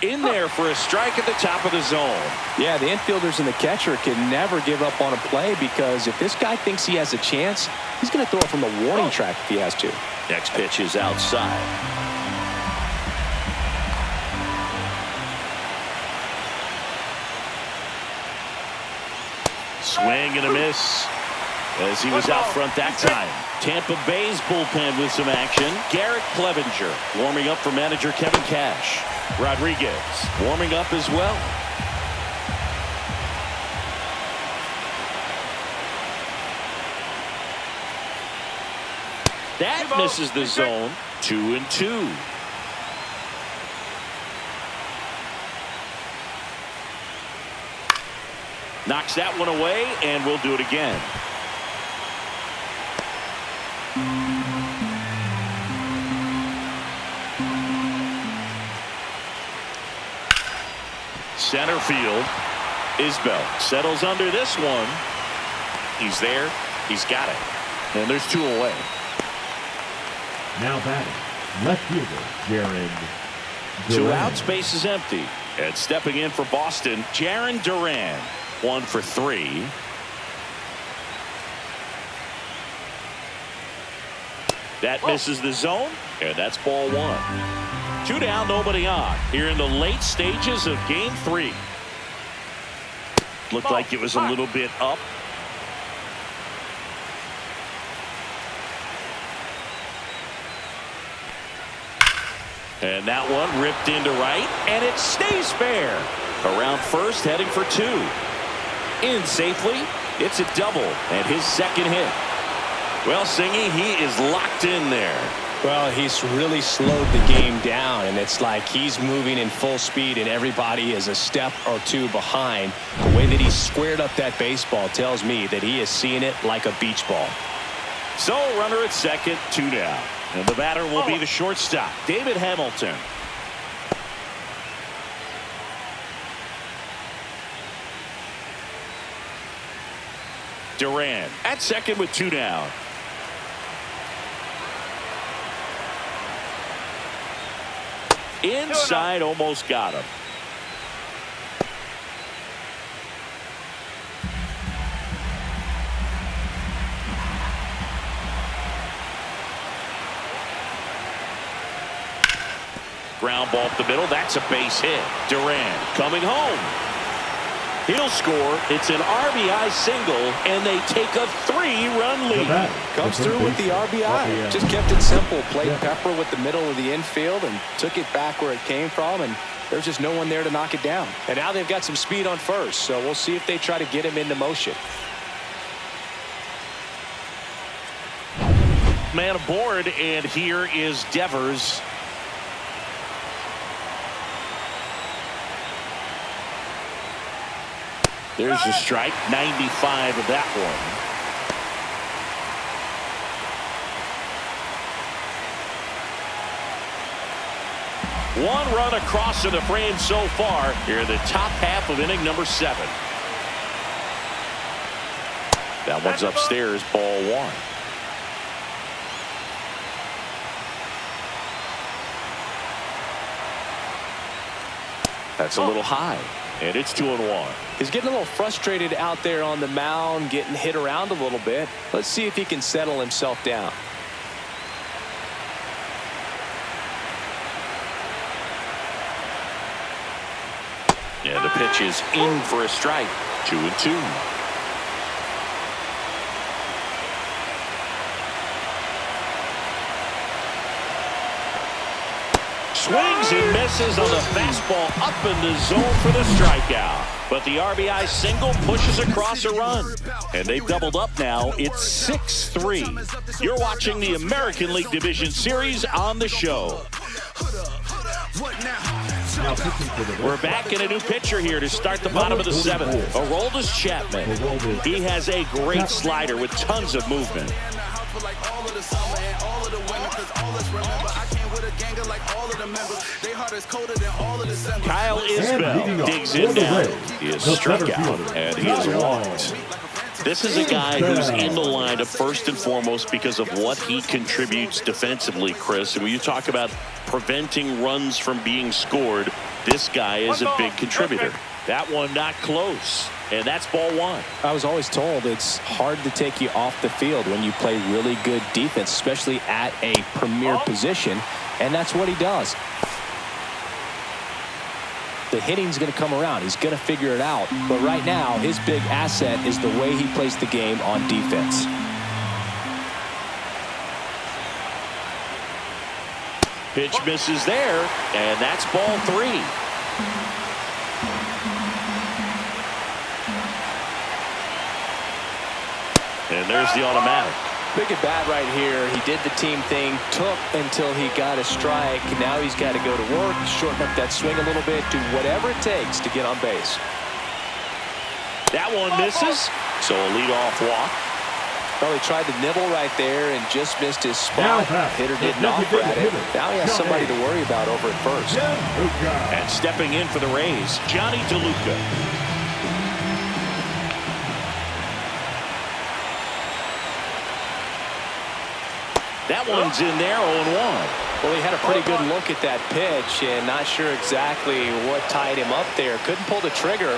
In there for a strike at the top of the zone. Yeah, the infielders and the catcher can never give up on a play, because if this guy thinks he has a chance, he's going to throw it from the warning track if he has to. Next pitch is outside. Swing and a miss as he was out front that time. Tampa Bay's bullpen with some action. Garrett Clevenger warming up for manager Kevin Cash. Rodriguez warming up as well. That misses the zone. 2-2. Knocks that one away, and we'll do it again. Center field. Isbell settles under this one. He's there. He's got it. And there's 2 away. Now batting, left fielder, Jared. 2 outs, base is empty. And stepping in for Boston, Jarren Duran. 1 for 3. That misses the zone, and that's ball 1. 2 down, nobody on. Here in the late stages of game 3. Looked like it was a little bit up. And that one ripped into right, and it stays fair. Around first, heading for 2. In safely, it's a double, and his second hit. Well, Singy, he is locked in there. Well, he's really slowed the game down, and it's like he's moving in full speed, and everybody is a step or 2 behind. The way that he squared up that baseball tells me that he is seeing it like a beach ball. So, runner at second, 2 down. And the batter will be the shortstop, David Hamilton. Duran at second with 2 down. Inside, almost got him. Ground ball up the middle. That's a base hit. Duran coming home. He'll score. It's an RBI single, and they take a 3-run lead. Comes through with the RBI. Just kept it simple. Played Pepper with the middle of the infield and took it back where it came from, and there's just no one there to knock it down. And now they've got some speed on first, so we'll see if they try to get him into motion. Man aboard, and here is Devers. There's a strike, 95 of that one. One run across to the frame so far. Here in the top half of inning number 7. That one's upstairs, ball 1. That's a little high, and it's 2-1. He's getting a little frustrated out there on the mound, getting hit around a little bit. Let's see if he can settle himself down. Yeah, the pitch is in for a strike. 2-2. Swings and misses on the fastball up in the zone for the strikeout. But the RBI single pushes across a run. And they've doubled up now. It's 6-3. You're watching the American League Division Series on the show. We're back in a new pitcher here to start the bottom of the 7th. Aroldis Chapman. He has a great slider with tons of movement. Kyle Isbell digs in now. He is struck out and he is walked. This is a guy who's in the lineup first and foremost because of what he contributes defensively, Chris. And when you talk about preventing runs from being scored, this guy is a big contributor. That one not close. And that's ball 1. I was always told it's hard to take you off the field when you play really good defense, especially at a premier position. And that's what he does. The hitting's going to come around. He's going to figure it out. But right now, his big asset is the way he plays the game on defense. Pitch misses there, and that's ball 3. And there's the automatic. Big at bat right here. He did the team thing, took until he got a strike. Now he's got to go to work, shorten up that swing a little bit, do whatever it takes to get on base. That one misses, so a leadoff walk. Well, he tried to nibble right there and just missed his spot. Hitter didn't offer at it. Now he has somebody to worry about over at first. And stepping in for the Rays, Johnny DeLuca. That one's in there, 0-1. Well, he had a pretty good look at that pitch and not sure exactly what tied him up there. Couldn't pull the trigger,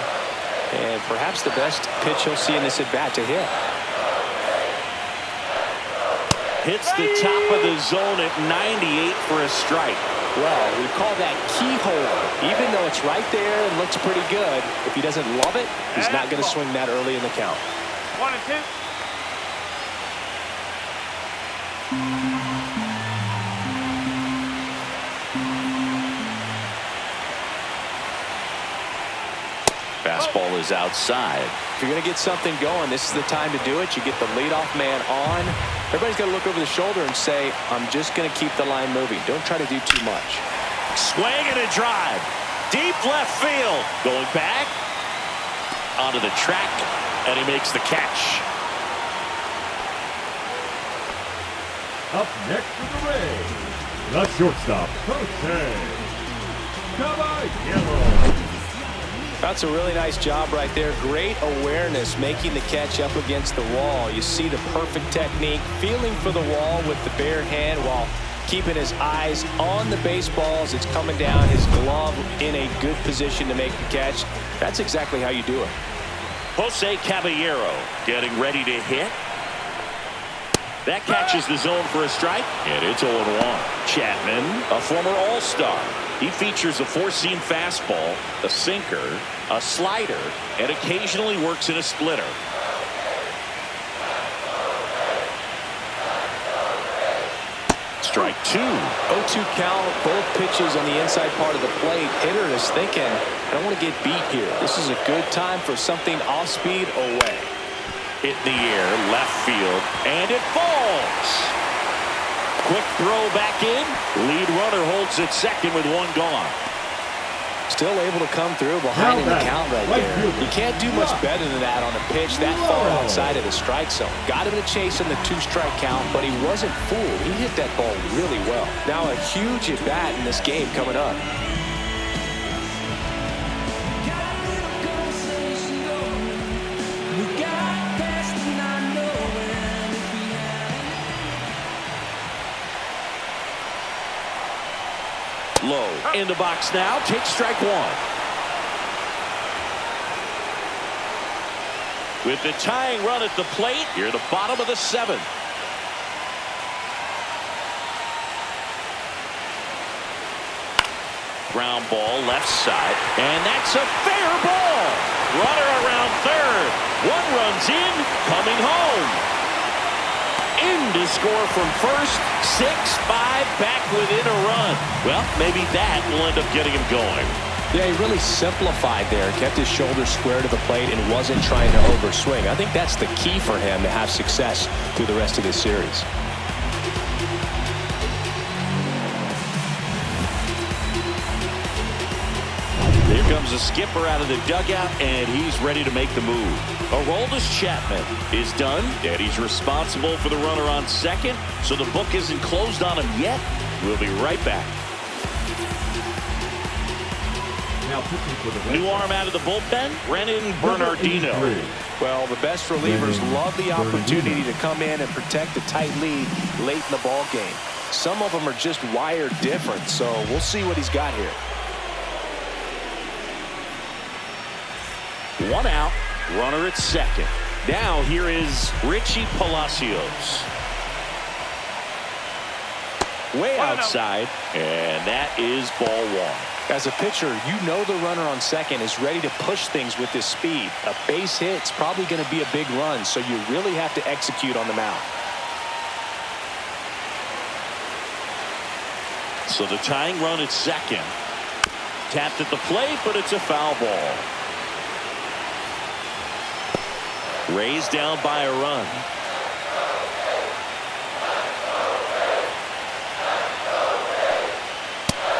and perhaps the best pitch he'll see in this at-bat to hit. Hits the top of the zone at 98 for a strike. Well, we call that keyhole. Even though it's right there and looks pretty good, if he doesn't love it, he's not going to swing that early in the count. 1-2. Fastball is outside. If you're going to get something going, this is the time to do it. You get the leadoff man on. Everybody's got to look over the shoulder and say, I'm just going to keep the line moving. Don't try to do too much. Swing and a drive. Deep left field. Going back onto the track, and he makes the catch. Up next for the Rays, the shortstop, Caballero. That's a really nice job right there. Great awareness, making the catch up against the wall. You see the perfect technique, feeling for the wall with the bare hand while keeping his eyes on the baseballs. It's coming down, his glove in a good position to make the catch. That's exactly how you do it. Jose Caballero getting ready to hit. That catches the zone for a strike, and it's 0-1. Chapman, a former All-Star. He features a four-seam fastball, a sinker, a slider, and occasionally works in a splitter. Strike two. 0-2 count, both pitches on the inside part of the plate. Hitter is thinking, I don't want to get beat here. This is a good time for something off speed away. Hit in the air, left field, and it falls. Quick throw back in. Lead runner holds at second with one gone. Still able to come through behind in the count right there. You can't do much better than that on a pitch that far outside of the strike zone. Got him to chase in the 2-strike count, but he wasn't fooled. He hit that ball really well. Now a huge at-bat in this game coming up. Low in the box now. Takes strike one. With the tying run at the plate, here at the bottom of the 7th. Ground ball left side, and that's a fair ball. Runner around third. One runs in, coming home. In to score from first. 6-5 back within a run. Well, maybe that will end up getting him going. Yeah, he really simplified there. Kept his shoulders square to the plate and wasn't trying to overswing. I think that's the key for him to have success through the rest of this series. Here comes the skipper out of the dugout, and he's ready to make the move. Aroldis Chapman is done, and he's responsible for the runner on second, so the book isn't closed on him yet. We'll be right back. Now pitching for the New arm out of the bullpen, Brennan Bernardino. Well, the best relievers love the opportunity to come in and protect the tight lead late in the ball game. Some of them are just wired different, so we'll see what he's got here. One out, runner at second. Now here is Richie Palacios. Way outside, and that is ball one. As a pitcher, you know the runner on second is ready to push things with his speed. A base hit's probably going to be a big run, so you really have to execute on the mound. So the tying run at second. Tapped at the plate, but it's a foul ball. Raised down by a run.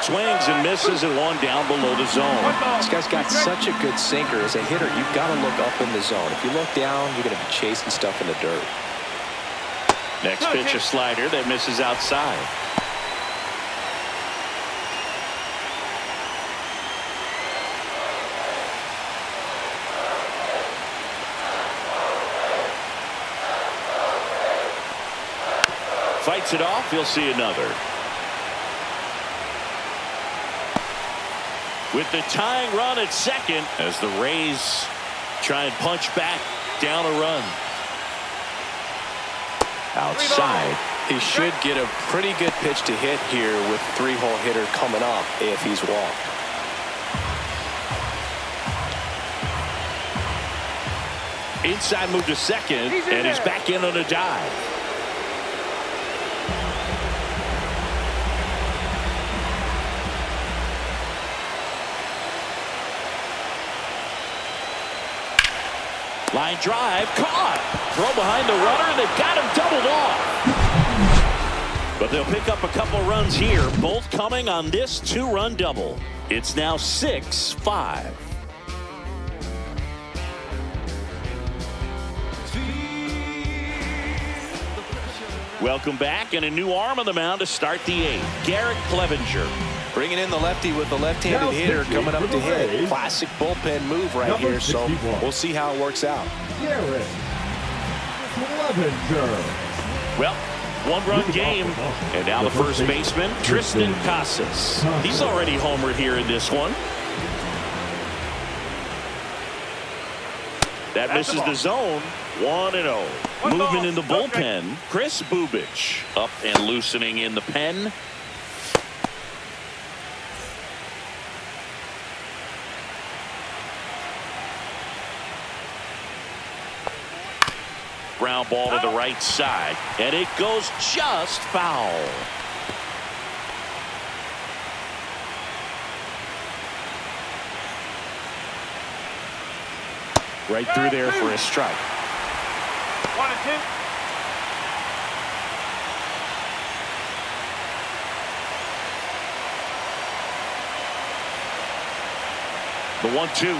Swings and misses and one down below the zone. This guy's got such a good sinker. As a hitter, you've got to look up in the zone. If you look down, you're going to be chasing stuff in the dirt. Next pitch, a slider that misses outside. Fights it off. You'll see another. With the tying run at second as the Rays try and punch back down a run. Outside. He should get a pretty good pitch to hit here with the 3-hole hitter coming up if he's walked. Inside move to second, and he's back in on a dive. Line drive, caught. Throw behind the runner, they've got him doubled off. But they'll pick up a couple runs here, both coming on this 2-run double. It's now 6-5. Welcome back, and a new arm on the mound to start the 8th. Garrett Clevenger. Bringing in the lefty with the left-handed hitter coming up to hit. Classic bullpen move right here, so we'll see how it works out. Garrett Clevenger. Well, 1-run game, and now the first baseman, Tristan Casas. He's already homered here in this one. That misses the zone. 1-0. Movement in the bullpen. Chris Bubich up and loosening in the pen. ground ball to the right side, and it goes just foul. Right through there for a strike. 1-2. The 1-2.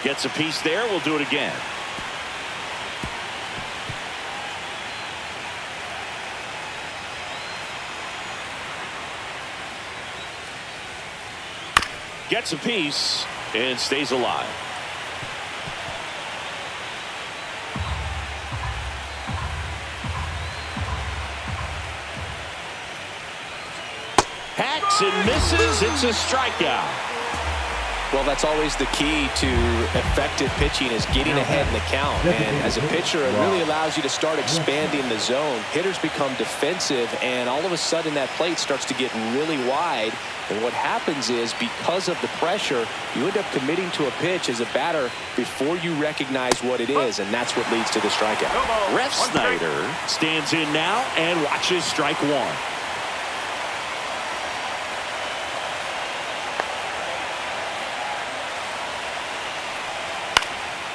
Gets a piece there. We'll do it again. Gets a piece and stays alive. Hacks and misses. It's a strikeout. Well, that's always the key to effective pitching, is getting ahead in the count. And as a pitcher, it really allows you to start expanding the zone. Hitters become defensive, and all of a sudden that plate starts to get really wide. And what happens is, because of the pressure, you end up committing to a pitch as a batter before you recognize what it is, and that's what leads to the strikeout. Ref Snyder stands in now and watches strike one.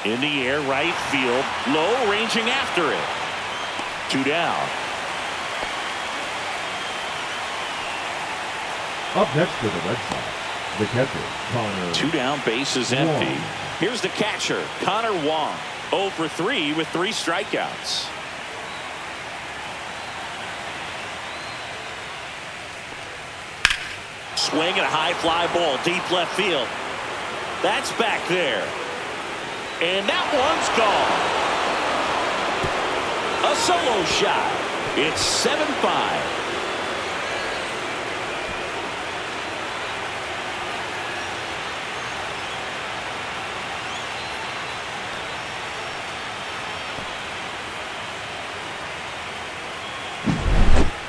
In the air, right field, low, ranging after it. 2 down. Up next for the Red Sox, the catcher, Connor. 2 down, bases empty. Here's the catcher, Connor Wong. 0 for 3 with 3 strikeouts. Swing and a high fly ball, deep left field. That's back there. And that one's gone. A solo shot. It's 7-5.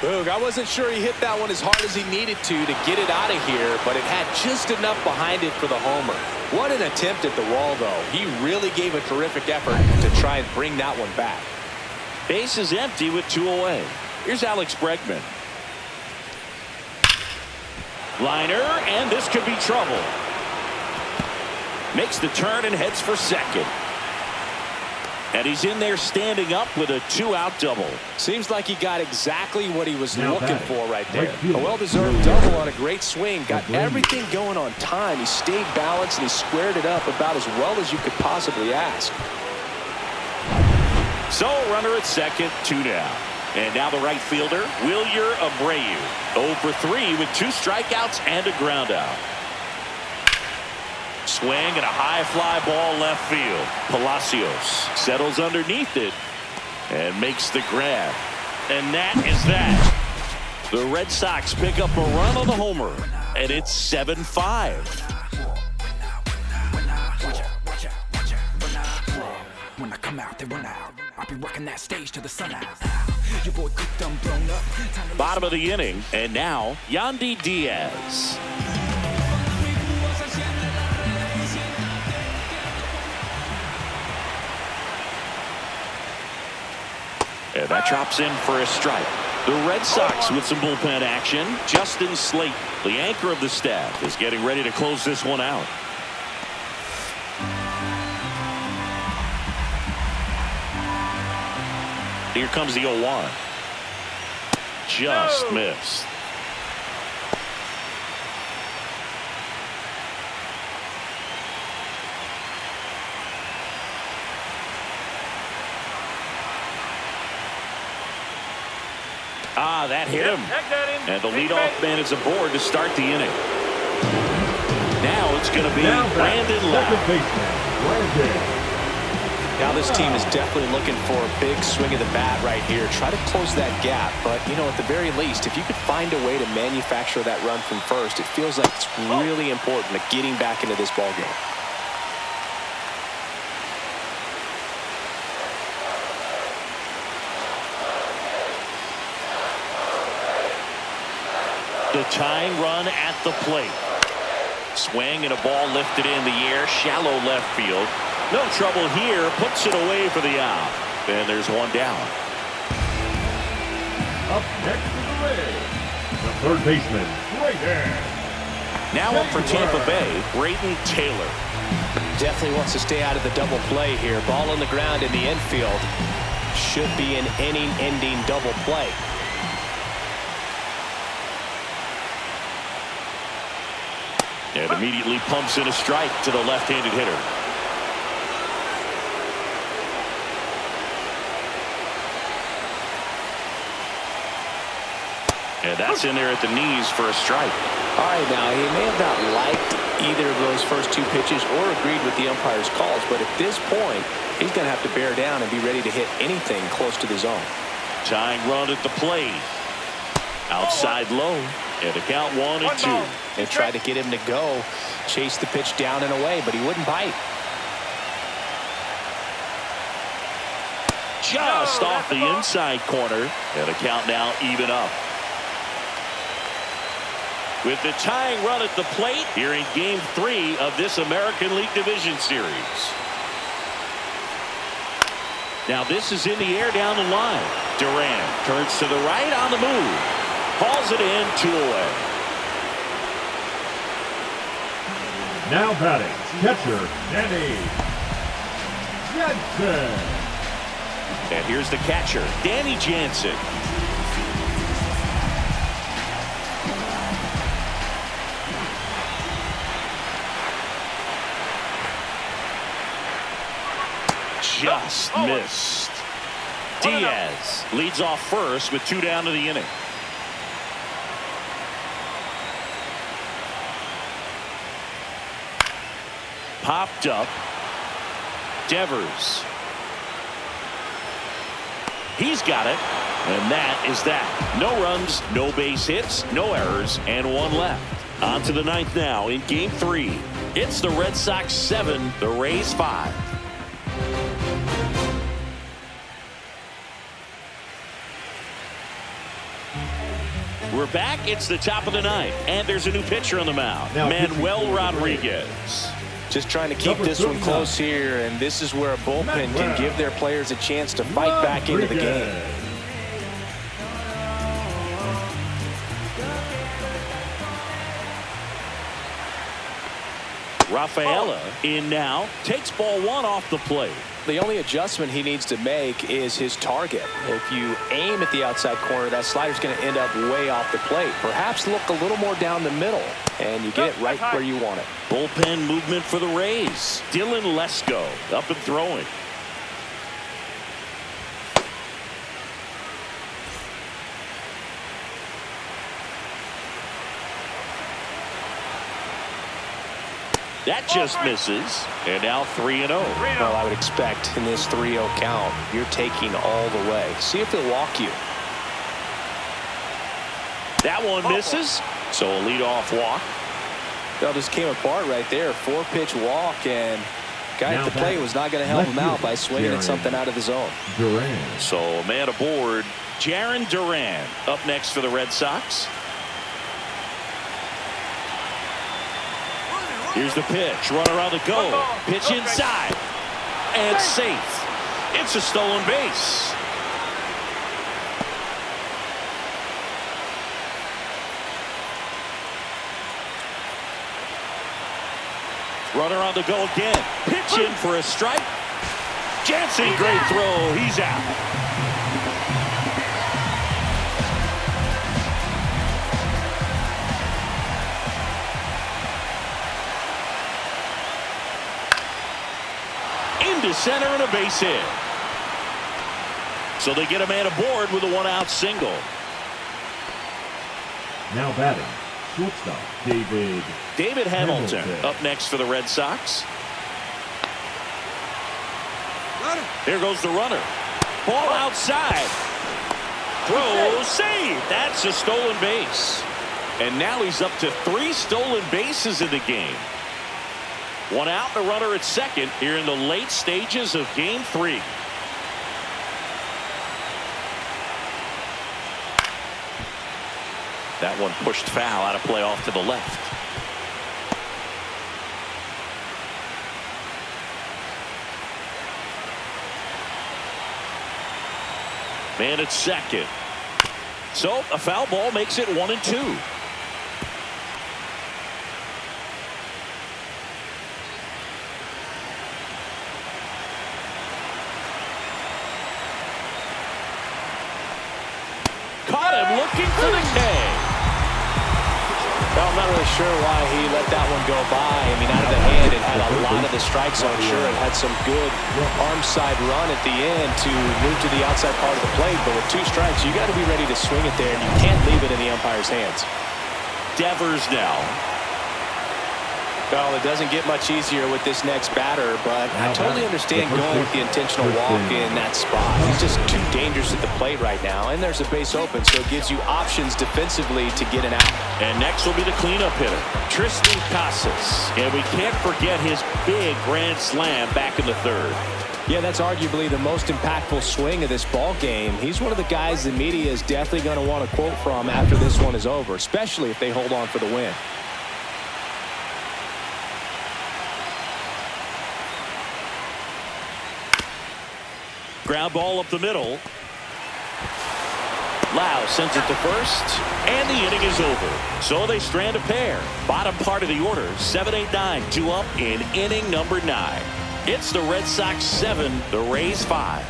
Boog, I wasn't sure he hit that one as hard as he needed to get it out of here, but it had just enough behind it for the homer. What an attempt at the wall, though. He really gave a terrific effort to try and bring that one back. Base is empty with 2 away. Here's Alex Bregman. Liner, and this could be trouble. Makes the turn and heads for second. And he's in there standing up with a 2-out double. Seems like he got exactly what he was looking for right there. A well-deserved double on a great swing. Got everything going on time. He stayed balanced and he squared it up about as well as you could possibly ask. So runner at second, 2 down. And now the right fielder, Wilyer Abreu. 0 for 3 with 2 strikeouts and a ground out. Swing and a high fly ball left field. Palacios settles underneath it and makes the grab. And that is that. The Red Sox pick up a run on the homer, and it's 7-5. When I come out, they run out. I'll be working that stage to the sun out. Your boy cooked, I'm blown up. Bottom of the inning, and now Yandy Diaz. And that drops in for a strike. The Red Sox with some bullpen action. Justin Slate, the anchor of the staff, is getting ready to close this one out. Here comes the 0-1. Just missed. That hit him. And the leadoff man is aboard to start the inning. Now it's going to be Brandon Lowe. Now this team is definitely looking for a big swing of the bat right here. Try to close that gap. But, you know, at the very least, if you could find a way to manufacture that run from first, it feels like it's really important to getting back into this ballgame. The tying run at the plate. Swing and a ball lifted in the air, shallow left field. No trouble here. Puts it away for the out. And there's one down. Up next to the Reds, the third baseman, Brayden. Now up for Tampa Bay, Brayden Taylor. Definitely wants to stay out of the double play here. Ball on the ground in the infield. Should be an inning-ending double play. And immediately pumps in a strike to the left-handed hitter. And that's in there at the knees for a strike. All right, now, he may have not liked either of those first two pitches or agreed with the umpire's calls, but at this point, he's going to have to bear down and be ready to hit anything close to the zone. Tying run at the plate. Outside low. And a count 1-2. They tried to get him to go, chase the pitch down and away, but he wouldn't bite. Just off the inside corner. And a count now even up. With the tying run at the plate here in Game 3 of this American League Division Series. Now this is in the air down the line. Duran turns to the right on the move. Hauls it in, 2 away. Now batting, catcher, Danny Jansen. And here's the catcher, Danny Jansen. Just missed. Diaz leads off first with 2 down to the inning. Popped up. Devers. He's got it. And that is that. No runs, no base hits, no errors, and 1 left. On to the 9th now in Game 3. It's the Red Sox 7, the Rays 5. We're back. It's the top of the 9th, and there's a new pitcher on the mound, Manuel Rodriguez. Just trying to keep this one close here, and this is where a bullpen can give their players a chance to fight back into the game. Rafaela in now, takes ball 1 off the plate. The only adjustment he needs to make is his target. If you aim at the outside corner, that slider's going to end up way off the plate. Perhaps look a little more down the middle, and you get it right where you want it. Bullpen movement for the Rays. Dylan Lesko up and throwing. That just misses. And now 3-0. Well, I would expect in this 3-0 count, you're taking all the way. See if he'll walk you. That one misses. So a leadoff walk. Well, this came apart right there. 4-pitch walk, and guy at the plate was not going to help him out by swinging at something out of the zone. Duran. So a man aboard. Jarren Duran up next for the Red Sox. Here's the pitch. Runner on the go. Pitch inside. And safe. It's a stolen base. Runner on the go again. Pitch in for a strike. Jansen, great throw. He's out. Into center and a base hit. So they get a man aboard with a 1-out single. Now batting, shortstop, David Hamilton up next for the Red Sox. There goes the runner. Ball outside. Throw, save. That's a stolen base. And now he's up to 3 stolen bases in the game. 1 out and a runner at second here in the late stages of Game 3. That one pushed foul, out of play off to the left. Man at second. So a foul ball makes it 1-2. Caught him looking for the K. Well, I'm not really sure why he let that one go by. I mean, out of the hand, it had a lot of the strike zone. Sure, it had some good arm side run at the end to move to the outside part of the plate. But with 2 strikes, you got to be ready to swing it there, and you can't leave it in the umpire's hands. Devers now. Well, it doesn't get much easier with this next batter, but I totally understand going with the intentional walk in that spot. He's just too dangerous at the plate right now, and there's a base open, so it gives you options defensively to get an out. And next will be the cleanup hitter, Tristan Casas. And we can't forget his big grand slam back in the 3rd. Yeah, that's arguably the most impactful swing of this ball game. He's one of the guys the media is definitely going to want to quote from after this one is over, especially if they hold on for the win. Ground ball up the middle. Lau sends it to first, and the inning is over. So they strand a pair. Bottom part of the order, 7-8-9, 2 up in inning number 9. It's the Red Sox 7, the Rays 5.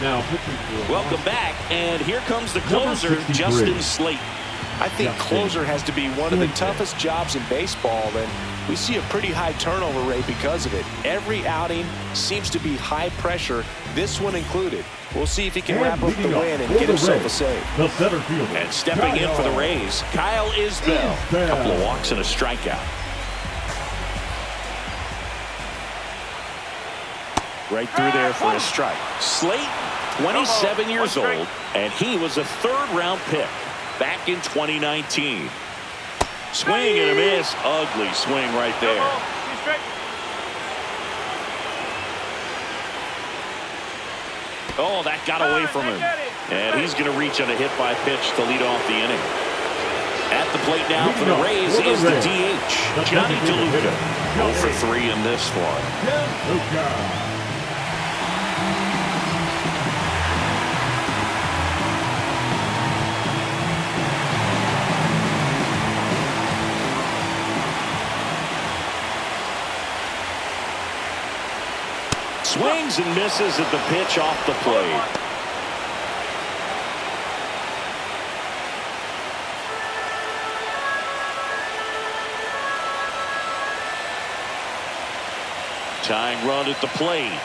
Now pitching. Welcome back, and here comes the closer, Justin Slate. I think closer has to be one of the toughest jobs in baseball, and we see a pretty high turnover rate because of it. Every outing seems to be high pressure, this one included. We'll see if he can wrap up the win and get himself a save. The center fielder. And stepping in for the Rays, Kyle Isbell. A couple of walks and a strikeout. Right through there for a strike. Slate, 27 years old, and he was a 3rd-round pick back in 2019. Swing and a miss. Ugly swing right there. Oh, that got away from him. And he's going to reach on a hit by pitch to lead off the inning. At the plate now for the Rays is the DH, Johnny DeLuca. 0 for 3 in this one. Swings and misses at the pitch off the plate. Tying run at the plate.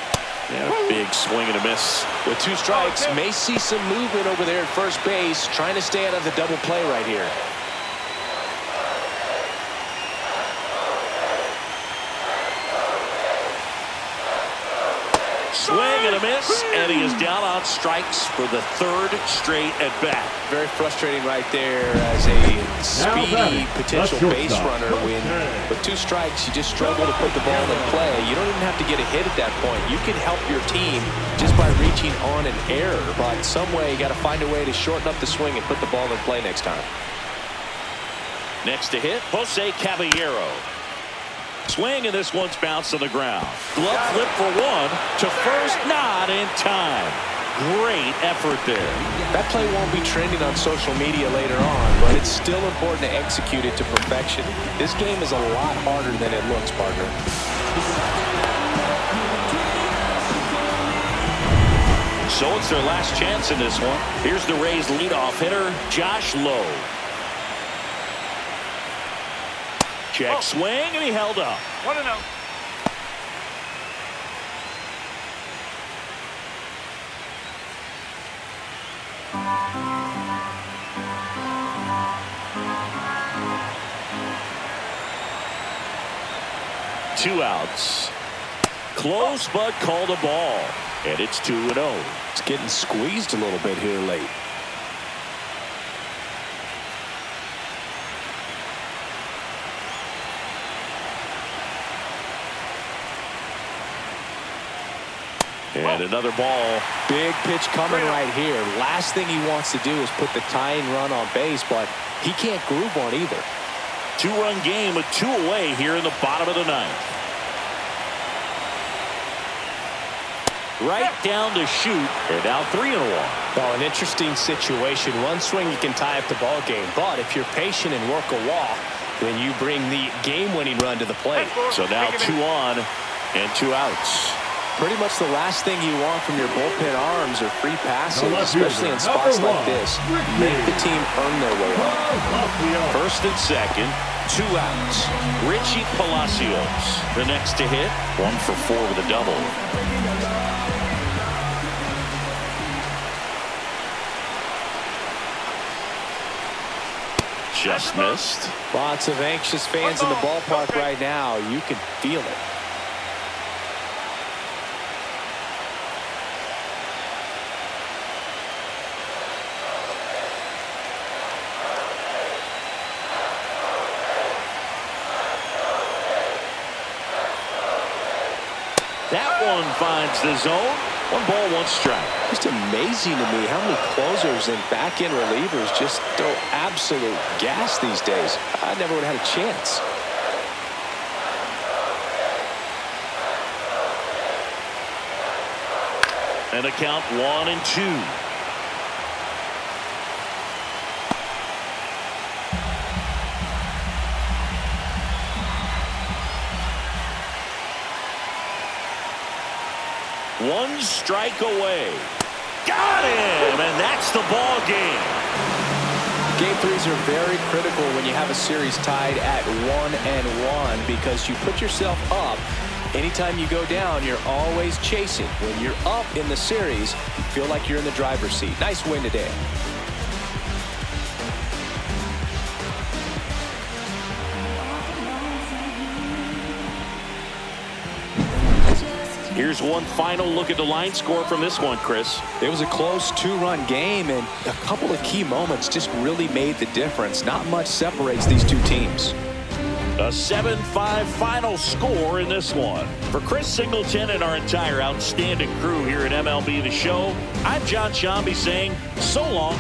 And a big swing and a miss. With 2 strikes, may see some movement over there at first base, trying to stay out of the double play right here. Swing and a miss, and he is down on strikes for the 3rd straight at bat. Very frustrating right there as a speedy potential base runner when with 2 strikes you just struggle to put the ball in play. You don't even have to get a hit at that point. You can help your team just by reaching on an error, but some way you got to find a way to shorten up the swing and put the ball in play next time. Next to hit, Jose Caballero. Swing, and this one's bounced on the ground. Glove flip for 1 to first, not in time. Great effort there. That play won't be trending on social media later on, but it's still important to execute it to perfection. This game is a lot harder than it looks, partner. So it's their last chance in this one. Here's the Rays leadoff hitter, Josh Lowe. Check swing, and he held up. 1-0. Two outs. Close, but called a ball. And it's 2-0. It's getting squeezed a little bit here late. And another ball. Big pitch coming right here. Last thing he wants to do is put the tying run on base, but he can't groove on either. 2-run game with 2 away here in the bottom of the 9th. right down to shoot. They're now 3-1. Well, an interesting situation. One swing you can tie up the ball game, but if you're patient and work a walk, then you bring the game-winning run to the plate. So now 2 on and 2 outs. Pretty much the last thing you want from your bullpen arms are free passes, especially in spots like this. Make the team earn their way up. First and second, 2 outs. Richie Palacios, the next to hit. 1 for 4 with a double. Just missed. Lots of anxious fans in the ballpark right now. You can feel it. That one finds the zone. 1 ball, 1 strike. Just amazing to me how many closers and back-end relievers just throw absolute gas these days. I never would have had a chance. And a count 1-2. One strike away. Got him, and that's the ball game. Game 3s are very critical when you have a series tied at 1-1 because you put yourself up. Anytime you go down, you're always chasing. When you're up in the series, you feel like you're in the driver's seat. Nice win today. Here's one final look at the line score from this one, Chris. It was a close 2-run game, and a couple of key moments just really made the difference. Not much separates these two teams. A 7-5 final score in this one. For Chris Singleton and our entire outstanding crew here at MLB The Show, I'm John Shambi saying so long.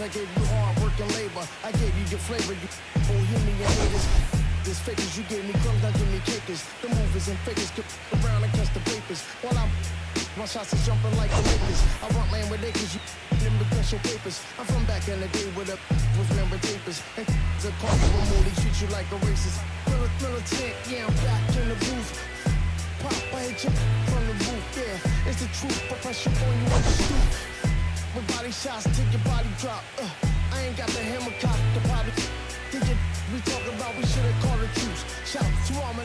I gave you hard work and labor. I gave you your flavor. You bohemian haters. This fakers, you gave me crumbs, now give me cakers. The movers and fakers get around and catch the papers. While my shots is jumping like the Lakers. I want land with acres, you them the special papers. I'm from back in the day with member tapers. And the call you a moody, treat you like a racist. Militant, yeah, I'm back in the booth. Pop, I hit you from the roof, yeah. It's the truth, but pressure on you on the stoop. With body shots, take your body drop. I ain't got the hammer cock, the body. Think we talk about, we should've called it truce. Shout to all my